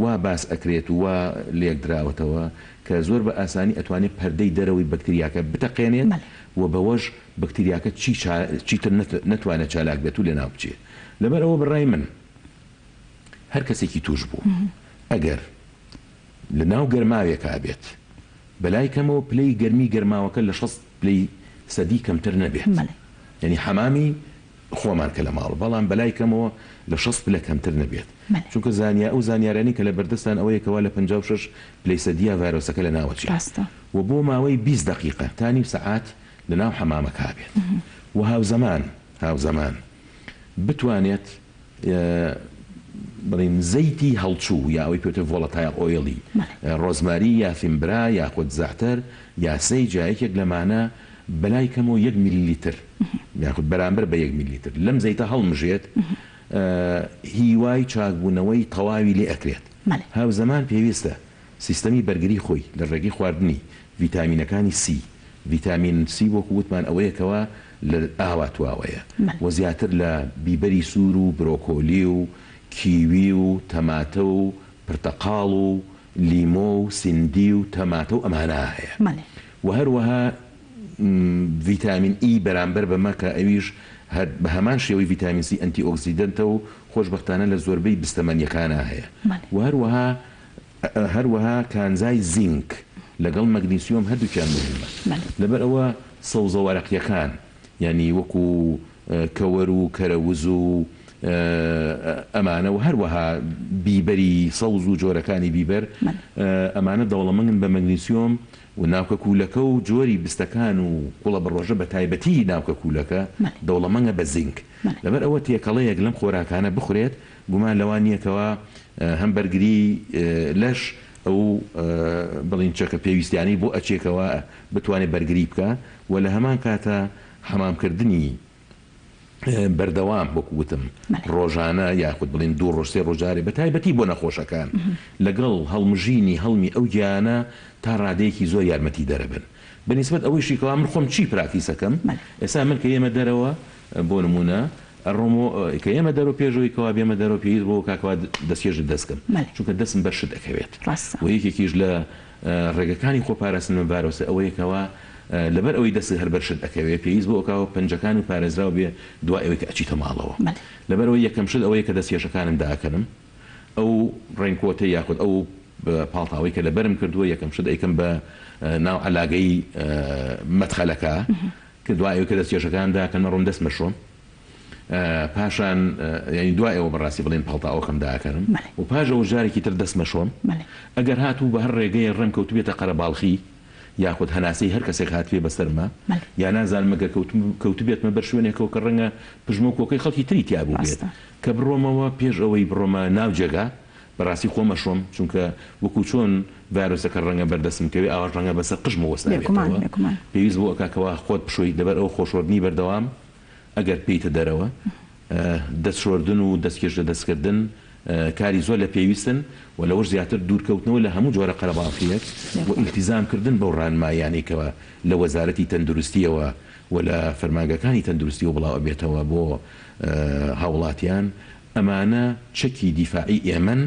وا باس ئەکرێت و وا لێک دراوەتەوە کە زۆر بە ئاسانی ئەتوانێت پەردەی دەرەوەی بەکتریاکە بتەقێنێت و بەوەش بەکتریاکە چیتر نەتوانێت چالاک بێت و لێناو بچێت لەبەر ئەوە بڕای من هەر کەسێکی توش بوو ئەگەر لە ناو گەرماوێکا بێت بەلای کەمەوە پلەی گەرمی گەرماوەکە لە 6 پلەی سەدی کەمتر نەبێت یعنی حەمامی خۆمان کە لە ماڵ بەڵام بەلای کەمەوە لە 6 پلە کەمتر نەبێت چونکە ئەو زانیارانی کە لە بەردەستان ئەوەیەکەوە لە 56 پلەی سەدیە ڤایرۆسەکە لە ناوەچی و بۆ ماوەی 20 دقیقە تانی سەعات لە ناو حەمامەکە بێت و هاوزەمان بتوانێت بڵین زەیتی هەڵچوو یا ئەوەی پێوتە ڤۆڵەتایل ئۆیڵی ڕۆزماری یا فیمبرا یاخود زەعتەر یا سەی جایەکێک لەمانە بەلای کەمەوە 1 میلیلیتر یاخود بەرامبەر بە 1 میلیلیتر لەم زەیتە هەڵمژێت هیوای چاکبوونەوەی تەواوی لێ ئەکرێت هاوزەمان پێویستە سیستەمی بەرگری خۆی لە ڕێگەی خواردنی ڤیتامینەکانی سی ڤیتامین سی وەکو وتمان ئەوەیەکەوە لە ئاوا تواوەیە و زیاتر لە بیبەری سوور و برۆکۆلی و کیوی و تەماتە و پرتەقاڵ و لیمۆ و سیندی و تەماتە و ئەمانە هەیە و هەروەها ڤیتامین ئی بەرامبەر بەمە کە ئەویش بە هەمان شێوەی ڤیتامین سی ئەنتی ئۆکسیدەنتە و خۆشبەختانە لە زۆربەی بستەمەنیەکانە هەیە و هەروەها کانزای زینک لەگەڵ مەگنیسیۆم هەردووکیان مهمە لەبەر ئەوە سەوزە وەرەقیەکان یعنی وەکو کەوەر و کەرەوز و ئەمانە و هەروەها بیبەری سەوز و جۆرەکانی بیبەر ئەمانە دەوڵەمەندن بە مەگنیسیۆم و ناوکە کوولەکە و جۆری بستەکان و قوڵە بڕۆژە بە تایبەتی ناوکە کوولەکە دەوڵەمەندە بە زینک لەبەر ئەوە تێکەڵەیەک لەم خۆراکانە بخورێت گومان لەوان نییەکەوە هەم بەرگری لەش ئەو بڵین چەکە پێویستیانی بۆ ئەچێکەوە بتوانێت بەرگری بکە و لە هەمان کاتە حەمامکردنی بەردەوام وەکوتم ڕۆژانە یاخود بڵین 2 ڕۆژ 3 ڕۆژارێ بە تایبەتی بۆ نەخۆشەکان لەگەڵ هەڵمژینی هەڵمی ئەو گیانە تا ڕادەیەکی زۆر یارمەتی دەرەبن بەنسبەت ئەوەیشی کەوا من خۆم چی پراکتیسەکەم ئێستا من کە ئێمە دەرەوە بۆ نمونە کە ئێمە دەرەوە پێشەوەی کەوا بێمە دەرەوە پێویست بۆ کاکەوا دەستێژ دەستکەم چونکە دەستم بەرشت دەکەوێت و یەکێکیش لە ڕێگەکانی خۆپاراستن من بارۆسە ئەوەیەکەوە لەبەر ئەوەی دەستی هەر بەرشت دەکەوێت پێویست بۆ ئەوکەوە پەنجەکان و پارێزراوە بێ دوای ئەوەی کە ئەچیتە ماڵەوە لەبەرەوەی یەکەم شت ئەوەیە کە دەستێشەکانم داکەنم ئەو ڕێنکۆتە یاخود ئەو پاڵتاوەی کە لەبەرم کردووە یەکەم شت ئەیکەم بە ناو عەلاگەی مەدخەلەکە کە دوای ئەوەی کە دەستێشەکان داکەنمە ڕۆم دەست مەشۆم پاشان ینی دوای ئەوە بەڕاستی بڵێن پاڵتاوەکەم داکەنم و پاش ئەو ژارێکی تر دەست مەشۆم ئەگەر هاتوو بە هەر ڕێگەی ڕێم کەوتوبێتە قەرەباڵخی یاخود هەناسەی هەر کەسێک هاتوێ بەسەرمە یا نازانم مەگەر کەوتوبێتمە بەر شوێنێکەوە کە ڕەنگە پژمە و کۆکەی خەڵکی تری تیابوو بێت کە بڕۆمەوە پێش ئەوەی بڕۆمە ناو جێگا بەڕاستی خۆمە شۆم چونکە وەکو چۆن ڤایرۆسەکە ڕەنگە بەردەستم کەوێ ئاوا ڕەنگە بەسەر قژمە وەستاوێتەوە پێویست بۆ ئەکاکەوە خۆت بشۆی لەبەر ئەو خۆشۆردنی بەردەوام ئەگەر پێیتە دەرەوە دەستشۆردن و دەستکێش لە دەستکردن کاری زۆر لە پێویستن و لەوەش زیاتر دوورکەوتنەوە لە هەموو جۆرە قەرەباڵخیەک و ئیلتیزامکردن بەو ڕانمایانێکەوە لە وەزارەتی تەندروستیەوە و لە فەرمانگەکانی تەندروستی و بڵاو بێتەوە بۆ هاوڵاتیان ئەمانە چەکی دیفاعی ئێمن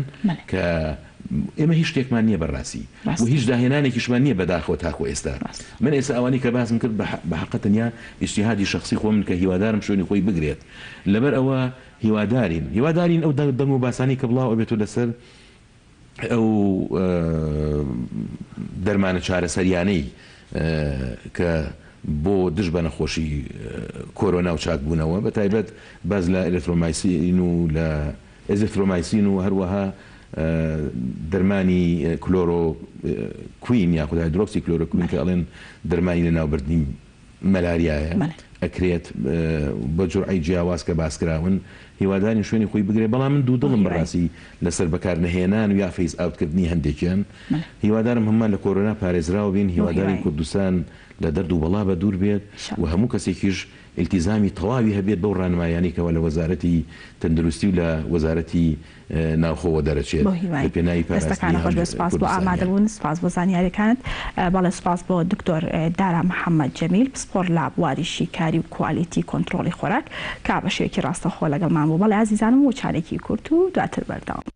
کە ئێمە هیچ شتێکمان نییە بەڕاستی و هیچ داهێنانێکیشمان نییە بەداخەوە تاکو ئێستا من ئێستا ئەوانی کە باسم کرد بە حەقەتەنیا ئیجتیهادی شخصی خۆ من کە هیوادارم شوێنی خۆی بگرێت لەبەر ئەوە هیوادارین ئەو دەنگ و باسانی کە بڵاو ئەبێتەوە لەسەر ئەو دەرمانە چارەسەریانەی کە بۆ دژ بە نەخۆشی کۆرۆنا و چاکبوونەوە بە تایبەت باز لە ئێرەترۆمایسین و لە ئێزیترۆمایسین و هەروەها دەرمانی کلۆرۆ کوین یاخود هایدرۆکسی کلۆرۆکوین کە ئەڵێن دەرمانی لە ناوبردنی مەلاریایە ئەکرێت بە جورعی جیاواز کە باسکراون هیواداری شوێنی خۆی بگرێت بەڵام من دوو دڵم بەڕاستی لەسەر بەکارنەهێنان و یا فەیس ئاوتکردنی هەندێکیان هیوادارم هەمان لە کۆرۆنا پارێزراوە بین هیواداری کوردستان لە دەرد و بەڵا بە دوور بێت و هەموو کەسێکیش التیزامی تەواوی هەبێت بەو ڕانمایانێکەوە لە وەزارەتی تەندروستی و لە وەزارەتی ناوخۆوە دەرەچێت پێناوی پاراستنی خۆش سپاس بۆ ئامادەبوون سپاس بۆ زانیاریەکانت بەڵێ سپاس بۆ دکتۆر دارا محەممەد جەمیل پسپۆر لە بواریشی کاری و کوالیتی کۆنتترۆلی خۆراک کا بە شێوەیەکی ڕاستەخۆ لەگەڵمان بوو بەڵێ عزیزانم و چارێکی کورت و دواتر بەردەوام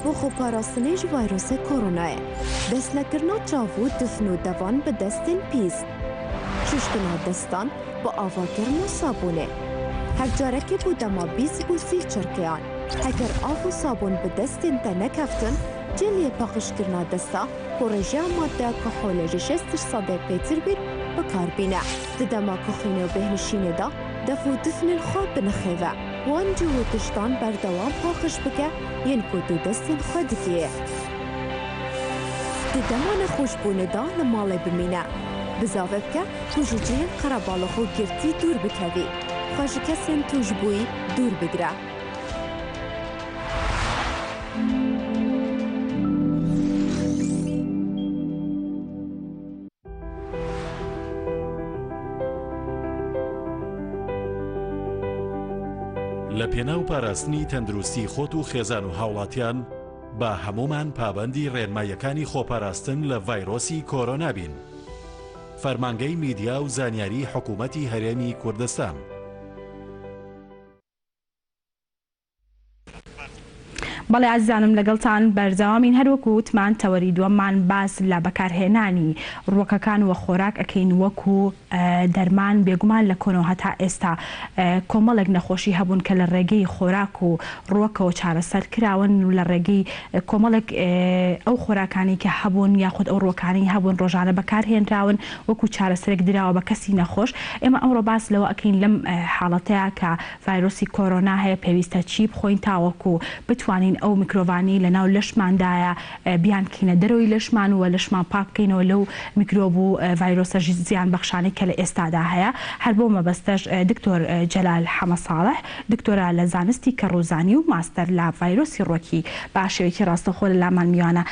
بۆ خۆپاراستنê ji vayrosê koronayê. Destnekirina çav û difn û devan bi destên pîs. Şuştina destan bi avakirina sabûnê. Hevcarekê bû dema 20 û 30 çirkeyan. Heger av û sabûn bi destên te nekeftin, ciliyê paqîjkirina desta ku rêjeya maddeya kaholê ji 60% pêtir bîn bikarbîne. Di dema kuxînê û bêhnişînê da def û difnên xwe binixêve. Wan cih û tiştan berdewam paqij bike yên ku tu destên xwe dikî. Di dema nexweşbûnê da li malê bimîne. Bizave bike ku ji cihên qerebalix û girtî dûr bikevî. Xwe ji kesên tûjbûyî dûr bigire. لە پێناو پاراستنی تەندروستی خۆت و خێزان و هاوڵاتیان با هەمومان پابەندی ڕێنماییەکانی خۆپاراستن لە ڤایرۆسی کۆرۆنا بین. فەرمانگەی میدیا و زانیاری حکوومەتی هەرێمی کوردستان. بەڵێ عزیزانم لەگەڵتان بەردەوامین هەروەکو وتمان تەوەری دووەممان باس لە بەکارهێنانی ڕووەکەکان و خۆراک ئەکەین وەکو دەرمان بێگومان لە کۆنەوە هەتا ئێستا کۆمەڵێک نەخۆشی هەبوون کە لە ڕێگەی خۆراک و ڕووەکەوە چارەسەر کراون و لە ڕێگەی کۆمەڵێک ئەو خۆراکانی کە هەبوون یاخود ئەو ڕووەکانی هەبوون ڕۆژانە بەکارهێنراون وەکو چارەسەرێک دراوە بە کەسی نەخۆش. ئێمە ئەمڕۆ باس لەوە ئەکەین لەم حاڵەتەیە کە ڤایرۆسی کۆرۆنا هەیە پێویستە چی بخۆین تاوەکو بتوانین ئەو میکرۆڤانی لە ناو لەشماندایە بیانکەینە دەرەوەی لەشمان و لەشمان پاک بکەینەوە لەو میکرۆب و ڤایرۆسە زیان بەخشانەی کە لە ئێستادا هەیە. هەر بۆ مەبەستەش دکتۆر جەلال حەمەساڵح دکتۆرە لە زانستی کەڕووزانی و ماستەر لە ڤایرۆسی ڕۆکی بە شێوەیەکی ڕاستەخۆ لە لامان میوانە.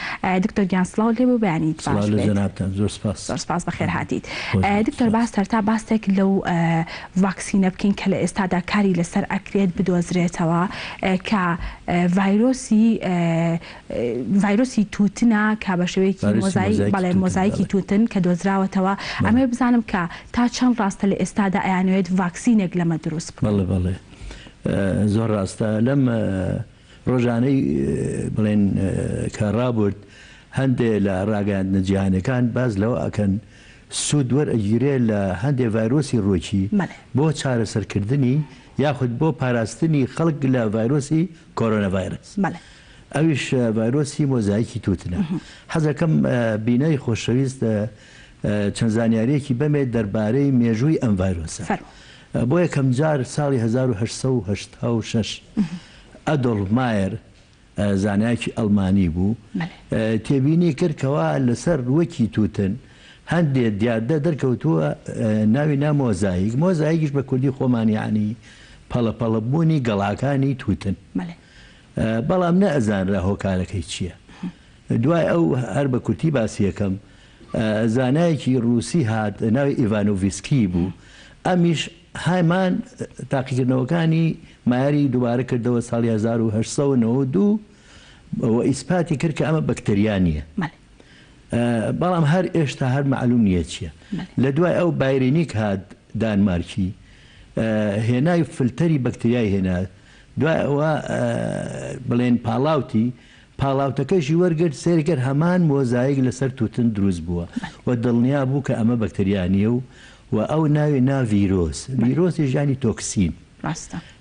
دکتۆر گیان سڵاو لێ بوو بەیانیت باش بێت. زۆر سپاس بەخێر هاتیت. دکتۆر باس هەرتا باستێک لەو ڤاکسینە بکەین کە لە ئێستادا کاری لەسەر ئەکرێت بدۆزرێتەوە کە ڤایرۆسی تووتنە کە بە شێوەیەکی مۆزاییکی تووتن کە دۆزراوەتەوە. ئەمێ بزانم کە تا چەند ڕاستە لە ئێستادا ئەیانوێت ڤاکسینێک لەمە دروست بکەن. بەڵێ زۆر ڕاستە. لەم ڕۆژانەی بڵێن کە ڕابرد هەندێک لە ڕاگەاندنە جیهانەکان باز لەوە ئەکەن سوود وەرئەگیرێت لە هەندێک ڤایرۆسی ڕۆکی بۆ چارەسەرکردنی یاخود بۆ پاراستنی خەڵک لە ڤایرۆسی کۆرۆنا ڤایرس. ئەویش ڤایرۆسی مۆزاییکی تووتنە. حەزەکەم بینەی خۆشەویست چەند زانیاریەکی بەمێت دەربارەی مێژووی ئەم ڤایرۆسە. بۆ یەکەم جار ساڵی 1886 ئەدۆڵف مایر زانایەکی ئەڵمانی بوو تێبینی کردکەوە لەسەر ڕووەکی تووتن هەندێک دیاردە دەرکەوتووە ناوی مۆزاییک. مۆزاییکیش بە کوردی خۆمانیانی پەڵەپەڵەبوونی گەڵاکانی تووتن. بەڵام نە ئەزانرا هۆکارەکەی چییە. دوای ئەو هەر بە کورتی باسی یەکەم زانایەکی ڕووسی هات ناوی ئیڤانۆڤیسکی بوو. ئەمیش هەمان تاقیکردنەوەکانی مایاری دووبارە کردەوە ساڵی 1892 و ئیسپاتی کرد کە ئەمە بەکتریانیە. بەڵام هەر ئێشتا هەر معلوم نییە چییە. لە دوای ئەو بایرینیک هات دانمارکی هێنای فلتەری بەکتریای هێنا. دوای ئەوە بڵێن پاڵاوتەکەشی وەرگرت سێرگەر هەمان مۆزاییک لەسەر تووتن دروست بووە و دڵنیا بوو کە ئەمە بەکتریانیە و ئەو ناوی ڤیرۆس. ڤیرۆسی ژانی تۆکسین.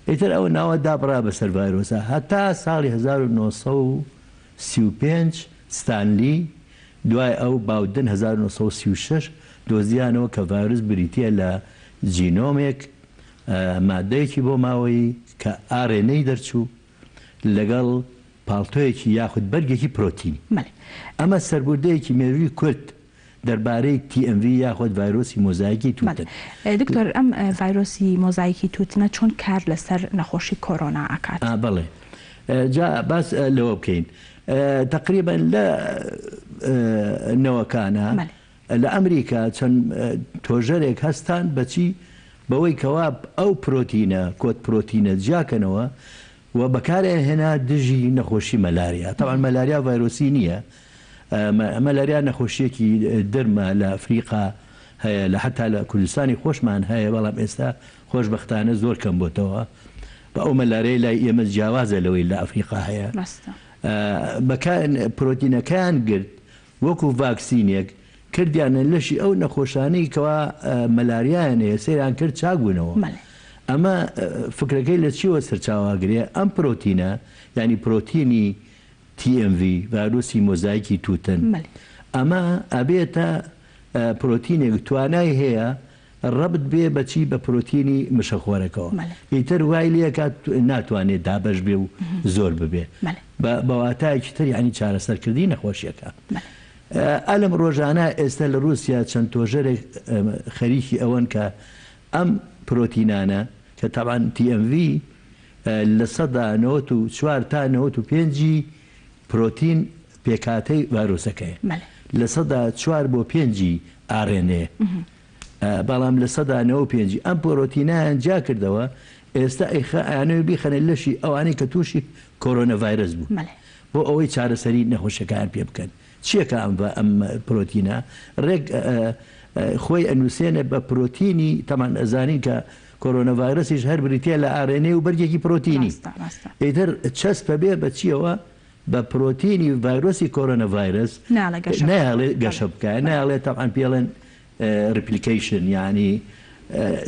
ئیتر ئەو ناوە دابڕا بەسەر ڤایرۆسە هەتا ساڵی 1935 ستانلی دوای ئەو باودن 1936 دۆزیانەوە کە ڤایرۆس بریتە لە جینۆمێک مادەیەکی بۆ ماوەی کە ئارێنەی دەرچوو لەگەڵ پاڵتۆیەکی یاخود بەرگێکی پرۆتینی. ئەمە سەربوردەیەکی مێژووی کورد دەربارەی TMV یاخود ڤایرۆسی مۆزاییکی تووتن. دکتۆر ئەم ڤایرۆسی مۆزاییکی تووتنە چۆن کار لەسەر نەخۆشی کۆرۆنا ئاکات؟ بەڵێ جا باس لەوە بکەین. تقریبا لە نەوەکانە لە ئەمریکا چەند تۆژەرێک هەستان بەچی بەوەی کەوا ئەو پرۆتینە کۆت پرۆتینە جیاکەنەوە و بەکارێن هێنا دژی نەخۆشی مەلاریا. تاوان مەلاریا ڤایرۆسی نییە. مەلاریا نەخۆشیەکی دەرمە لە ئەفریقا هەیە لە حتا لە کوردستانی خۆشمان هەیە بەڵام ئێستا خۆشبەختانە زۆر کەم بۆتەوە بە ئەو مەلارەی لای ئێمە جیاوازە لەوەی لە ئەفریقا هەیە. بەکان پرۆتینەکان گرت وەکو ڤاکسینێک کردیانە لەشی ئەو نەخۆشانەی کەوا مەلاریایان هەیە سەیران کرد چاکبوونەوە. ئەمە فکرەکەی لە چیوە سەرچاواگرێ ئەم پرۆتینە ینی پرۆتینی TMV ڤایرۆسی مۆزایکی تووتن ئەمە ئەبێتە پرۆتینێک توانای هەیە ڕەبت بێ بەچی بە پرۆتینی مشەخۆرەکەەوە ئیتر وای لەکات ناتوانێت دابش بێ و زۆر ببێ بەواتایەکی تر ینی چارەسەرکردی نەخۆشیەکە. ئەلم ڕۆژانە ئێستا لە رووسیا چەند تۆژەرێک خەریکی ئەوەن کە ئەم پرۆتینانە کە تاوان TMV لە 4 تا 95 پرۆتین پێکاتەی ڤایرۆسەکەی لە 4 بۆ 5 RNA بەڵام لە 95 ئەم پرۆتینایان جا کردەوە ئێستا ئەیانەوە بیخەنە لەشی ئەوانەی کە تووشی کۆرۆنە ڤایرس بوو بۆ ئەوەی چارەسەری نەخۆشەکان پێ بکەن. چیەکە ئەم پرۆتینە ڕێک خۆی ئەنووسێنە بە پرۆتینی تەمان ئەزانین کە کۆرۆنە ڤایرسیش هەر بریتە لە RNA و بەرگێکی پرۆتینی ئیتر چەسپە بێ بە چیەوە بە پرۆتینی ڤایرۆسی کۆرۆنە ڤایرس نایڵێ گەشە بکە نایڵێت تەمان پێڵێن ریپلیکیشن ینی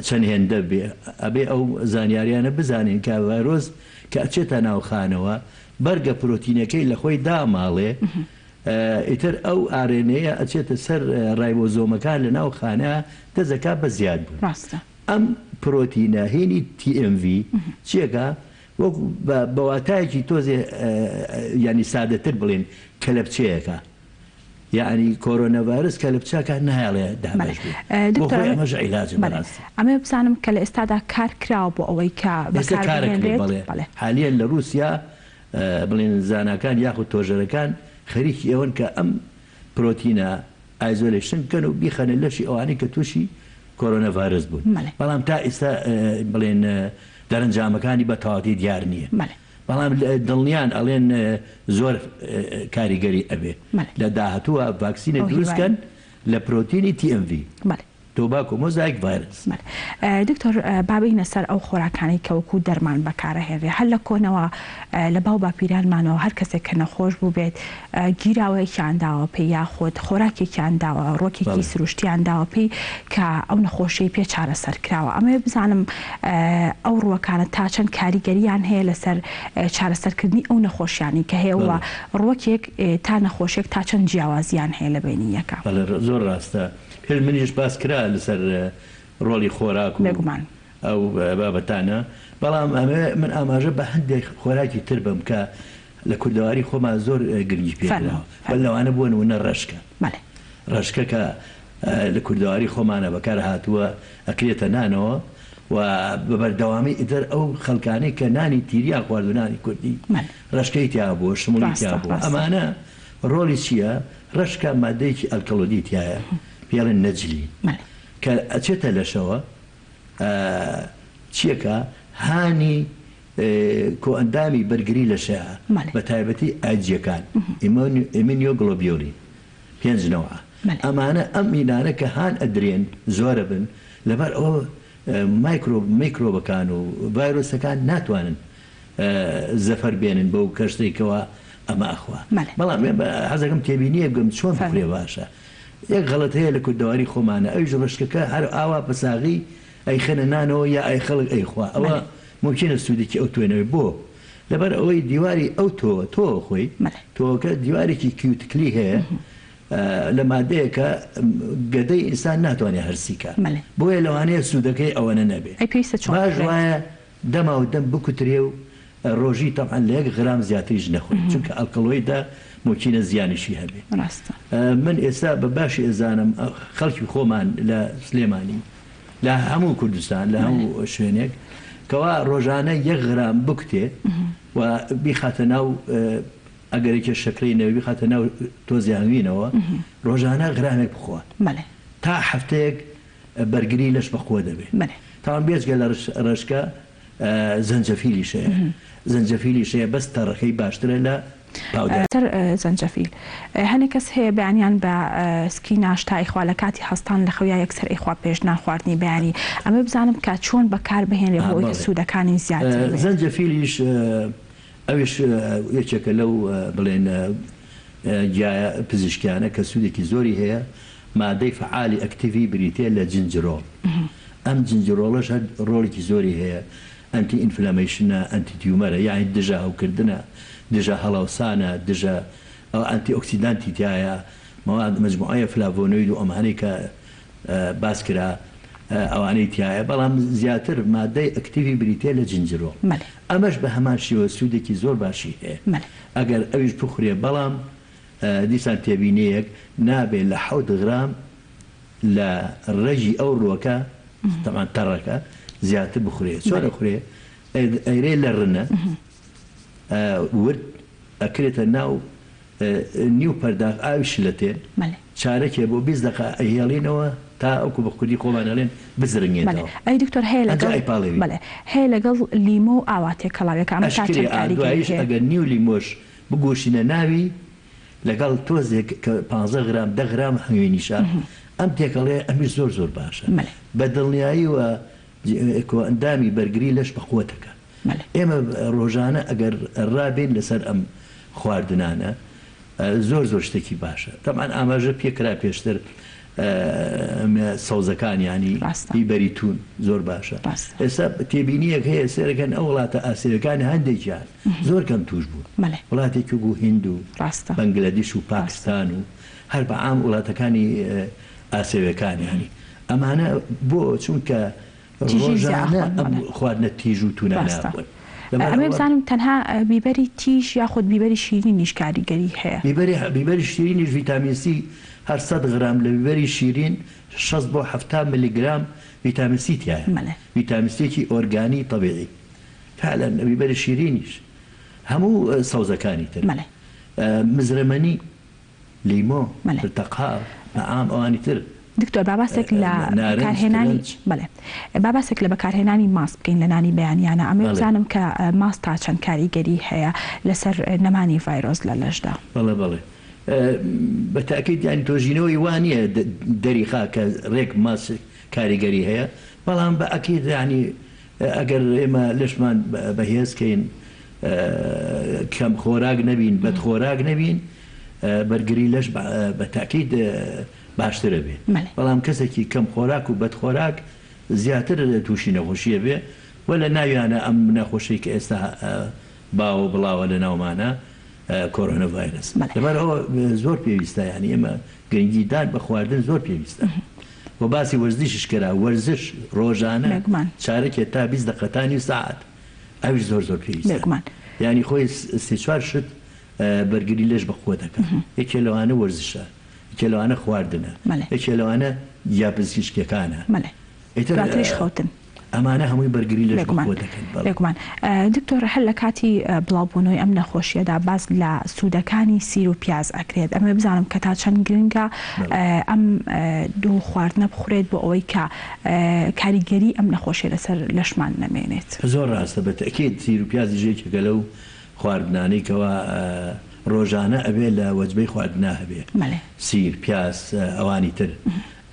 چەند هێندە بێ ئەبێ ئەو زانیاریانە بزانین کە ڤایرۆس کە ئەچێتە ناوخانەوە بەرگە پرۆتینەکەی لە خۆی داماڵێ ئیتر ئەو RNA ئەچێتە سەر ڕایبۆزۆمەکان لە ناو خانە دەزەکا بە زیاد بوو. ئەم پرۆتینە هێنی TMV چیەکە وەکو بەواتایەکی تۆزێ ینی سادەتر بڵێن کەلەپچەیەەکە یعنی کۆرۆنە ڤایرس کەلەپچاکە نایڵێ دامەش ئەمەش عیلاج بەڕاستی. ئەمە بزانم کە لە ئێستادا کار کراوە بۆ ئەوەی کە بەڵێ حالیان لە رووسیا بڵێن زانکان یاخود تۆژەرەکان خەریکی ئەوەن کە ئەم پرۆتینە ئایزۆلێشن بکەن و بیخەنە لەشی ئەوانەی کە تووشی کۆرۆنە ڤایرس بوون بەڵام تا ئێستا بڵێن دەرەنجامەکانی بە تەواوی دیار نییە بەڵام دڵنیان ئەڵێن زۆر کاریگەری ئەبێ لە داهاتووە ڤاکسینە دروستکەن لە پرۆتینی TMV تۆباکۆ مۆزایک ڤایرس. دکتۆر بابینە سەر ئەو خۆراکانی کە وەکو دەرمان بەکارەهێنرێ هەر لە کۆنەوە لە باو باپیرانمانەوە هەر کەسێک کە نەخۆش بوو بێت گیراوەیەکیان داوە پێی یاخۆت خۆراکێکیان داوە ڕۆکێکی سروشتیان داوە پێی کە ئەو نەخۆشیی پێ چارەسەر کراوە. ئەمێ بزانم ئەو ڕووەکانە تا چەند کاریگەریان هەیە لەسەر چارەسەرکردنی ئەو نەخۆشیانی کە هەیەوە ڕووەکێک تا نەخۆشێک تا چەند جیاوازیان هەیە لە بینیەکە. زۆر ڕاستە هێل منیش باس کرا لەسەر ڕۆڵی خۆراک بێگومان ئەو بابەتانە بەڵام ئەمە من ئاماژە بە هەندێک خۆراکی تر بم کە لە کوردەواری خۆمان زۆر گرنگی پێراوە بەل لەوانە بوون وونە ڕەشکە ڕەشکە کە لە کوردەواری خۆمانە بەکار هاتووە ئەکرێتە نانەوە و بەبەردەوامی ئیتر ئەو خەڵکانەی کە نانی تیریا خواردنانی کوردی ڕەشکەی تیا بووە شمولی تیا بووە ئەمانە ڕۆڵی چییە؟ ڕەشکە مادەیەکی ئەلکەلۆدی تایە پێڵێن نەجلی کە ئەچێتە لەشەوە چیەکە هانی کۆئەندامی بەرگری لەشەیە بە تایبەتی ئاجیەکان ئیمینیۆگلۆبیۆلی 5 ئەمانە ئەم مینانە کە هان ئەدرێن زۆرە بن لەبەر ئەوە میکرۆبەکان و ڤایرۆسەکان ناتوانن زەفەر بێنن بەو کەشتێکەوە ئەمە ئەخوا بەڵام حەزەکەم تێبینیە بگەم چۆن بخرێ باشە. یەک غەڵەت هەیە لە کوردەواری خۆمانە ئەویش ڕشکەکە هەر ئاوا بەساغی ئەی خەنە نانەوە یا ئەی خەڵک ئەیخوا ئەوە ممکنە سوودێکی ئەو توێنەوەی بۆ لەبەر ئەوەی دیواری ئەو تۆ خۆی تۆکە دیوارێکی کیوتکلی هەیە لە مادەیەکە گەدەی ئینسان ناتوانێت هەرسیکە بۆیە لەوانەیە سوودەکەی ئەوەنە نەبێ باش وایە دەما و دەم بکوترێ و ڕۆژی تەعاان لە 1 غرام زیاتریش نەخۆی چونکە ئەلکەلۆیدا ممکنە زیانیشی هەبێ. من ئێستا بە باشی ئەزانم خەڵکی خۆمان لە سلێمانی لە هەموو کوردستان لە هەموو شوێنێک کەوا ڕۆژانە 1 غرام بکتێ و بیخاتە ناو ئەگەرێکە شەکرەی نەوەی خاتە ناو تۆزیانوینەوە ڕۆژانە غرامێک بخۆ تا هەفتەیەک بەرگری لەش بەخۆ دەبێت تاوان بێزگە لە ڕشکە زەنجەفیلی شەیە زەنجەفیلی شەیە بەس تەڕەکەی باشترە لە تر زەنجەفیل هەنێک کەس هەیە بەیانیان بە سکی ناشتا ئیخوا لە کاتی هەستان لە خەویا یەکسەر ئیخوا پێش ناخواردنی بەیانی ئەمە بزانم کە چۆن بەکار بهێنرێ بۆ ئەوەی کە سوودەکانی زیاتر زەنجەفیلیش ئەوش یەکێکە لەو بڵێن جایە پزیشکیانە کە سوودێکی زۆری هەیە مادەی فعالی ئەکتیڤی بریتێ لە جنجرۆڵ ئەم جنجرۆڵەش هەر ڕۆڵێکی زۆری هەیە ئەنتی ئینفلەمەیشنە ئەنتی تیومەرە یعنی دژە هەوکردنە دژە هەڵاوسانە دژە ئەو ئەنتی ئۆکسیدانتی تایە مواد مجموعەیە فلاڤۆنۆید و ئەمانەی کە باس کرا ئەوانەی تایە بەڵام زیاتر مادەی ئەکتیڤی بریتێ لە جنجرۆڵ ئەمەش بە هەمان شێوە سوودێکی زۆر باشی هەیە ئەگەر ئەویش بخورێ بەڵام دیسان تێبینەیەک نابێت لە 7 غرام لە ڕێژی ئەو ڕۆکە تەمان تەڕەکە زیاتر بخورێ چۆنە خورێ ئەیرێ لە ڕنە ورد ئەکرێتە ناو نیو پەرداخ ئاویش لە تێ چارەکێ بۆ 20 دقیقە ئەهێڵینەوە تا ئەوکو بە کوردی خۆمانەڵێن بزرنگێتەوە ئەی دکتۆر هەیە لەگەڵ لیمۆ و ئاوا تێکەڵاوەکە ئەگەر نیو لیمۆش بگۆشینە ناوی لەگەڵ تۆزێک کە 15 غرام 10 غرام هەنگوێنیشە ئەم تێکەڵێ ئەمی زۆر زۆر باشە بە دڵنیایی و ئەندامی بەرگری لەش بەخۆتەکە ئێمە ڕۆژانە ئەگەر ڕابێن لەسەر ئەم خواردنانە زۆر زۆر شتێکی باشە تەمان ئاماژە پێکرا پێشتر سەوزەکانیانی بیبەریتون زۆر باشە ئێستا تێبینیەک هەیە سێرەکەن ئەو وڵاتە ئاسیەکانی هەندێکیان زۆر کەم توش بوون وڵاتێکی بوو هیند و بەنگلەدیش و پاکستان و هەر بە عام وڵاتەکانی ئاسیەکانیانی ئەمانە بۆ چونکە ڕۆژانە خواردنە تیژ و تونە نابوون ئەمە بزانم تەنها بیبەری تیژ یاخود بیبەری شیرینیش کاریگەری هەیە بیبەری شیرینیش ڤیتامین سی هەر 100 غرام لە بیبەری شیرین 6 بۆ 70 میلیگرام ڤیتامین سی تایە ڤیتامین سیکی ئۆرگانی طبیعی فعلا بیبەری شیرینیش هەموو سەوزەکانی تر مزرەمەنی لیمۆ پرتەقال بەعام ئەوانی تر دکتۆر باباسێک لە کارهێنانی باباسێک لە بەکارهێنانی ماست بکەین لە نانی بەیانیانە ئەمە بزانم کە ماست تا چەند کاریگەری هەیە لەسەر نەمانی ڤایرۆس لە لەشدا بەڵێ بە تاکید یانی تۆژینەوەی وانە دەریخا کە ڕێک ماست کاریگەری هەیە بەڵام بە ئەکید ینی ئەگەر ئێمە لەشمان بەهێزکەین کەم خۆراک نەبین بەد خۆراک نەبین بەرگری لەش بە تاکید باشترە بێ بەڵام کەسێکی کەم خۆراک و بەد خۆراک زیاتر تووشی نەخۆشیە بێ وە لە ناویانە ئەم نەخۆشی کە ئێستا باوە بڵاوە لە ناومانە کۆرۆنا ڤایرۆس لەبەرەوە زۆر پێویستە ینی ئێمە گرنگیدان بە خواردن زۆر پێویستە بۆ باسی وەرزشش کرا وەرزش ڕۆژانە چارەکێ تا 20 دقەتانی ساعت ئەوش زۆر زۆر پێویستە ینی خۆی 3-4 شت بەرگری لەش بەخۆ دەکەن یەکێ لەوانە وەرزشە یەکێ لەوانە خواردنە یەکێ لەوانە یاپزیشکەکانە ئیترش خەوتن ئەمانە هەمووی بەرگری لەش بەخۆ دەکەن دکتۆر هەر لە کاتی بڵاوبوونەوەی ئەم نەخۆشیەدا باس لە سوودەکانی سیر و پیاز ئەکرێت ئەمە بزانم کە تا چەند گرنگە ئەم دوو خواردنە بخورێت بۆ ئەوەی کە کاریگەری ئەم نەخۆشیە لەسەر لەشمان نەمێنێت زۆر ڕاستە بە تەکید سیر و پیازی ژێکێکە لەو خواردنانەیەکەوە ڕۆژانە ئەبێ لە وەجبەی خواردنا هەبێ سیر پیاز ئەوانی تر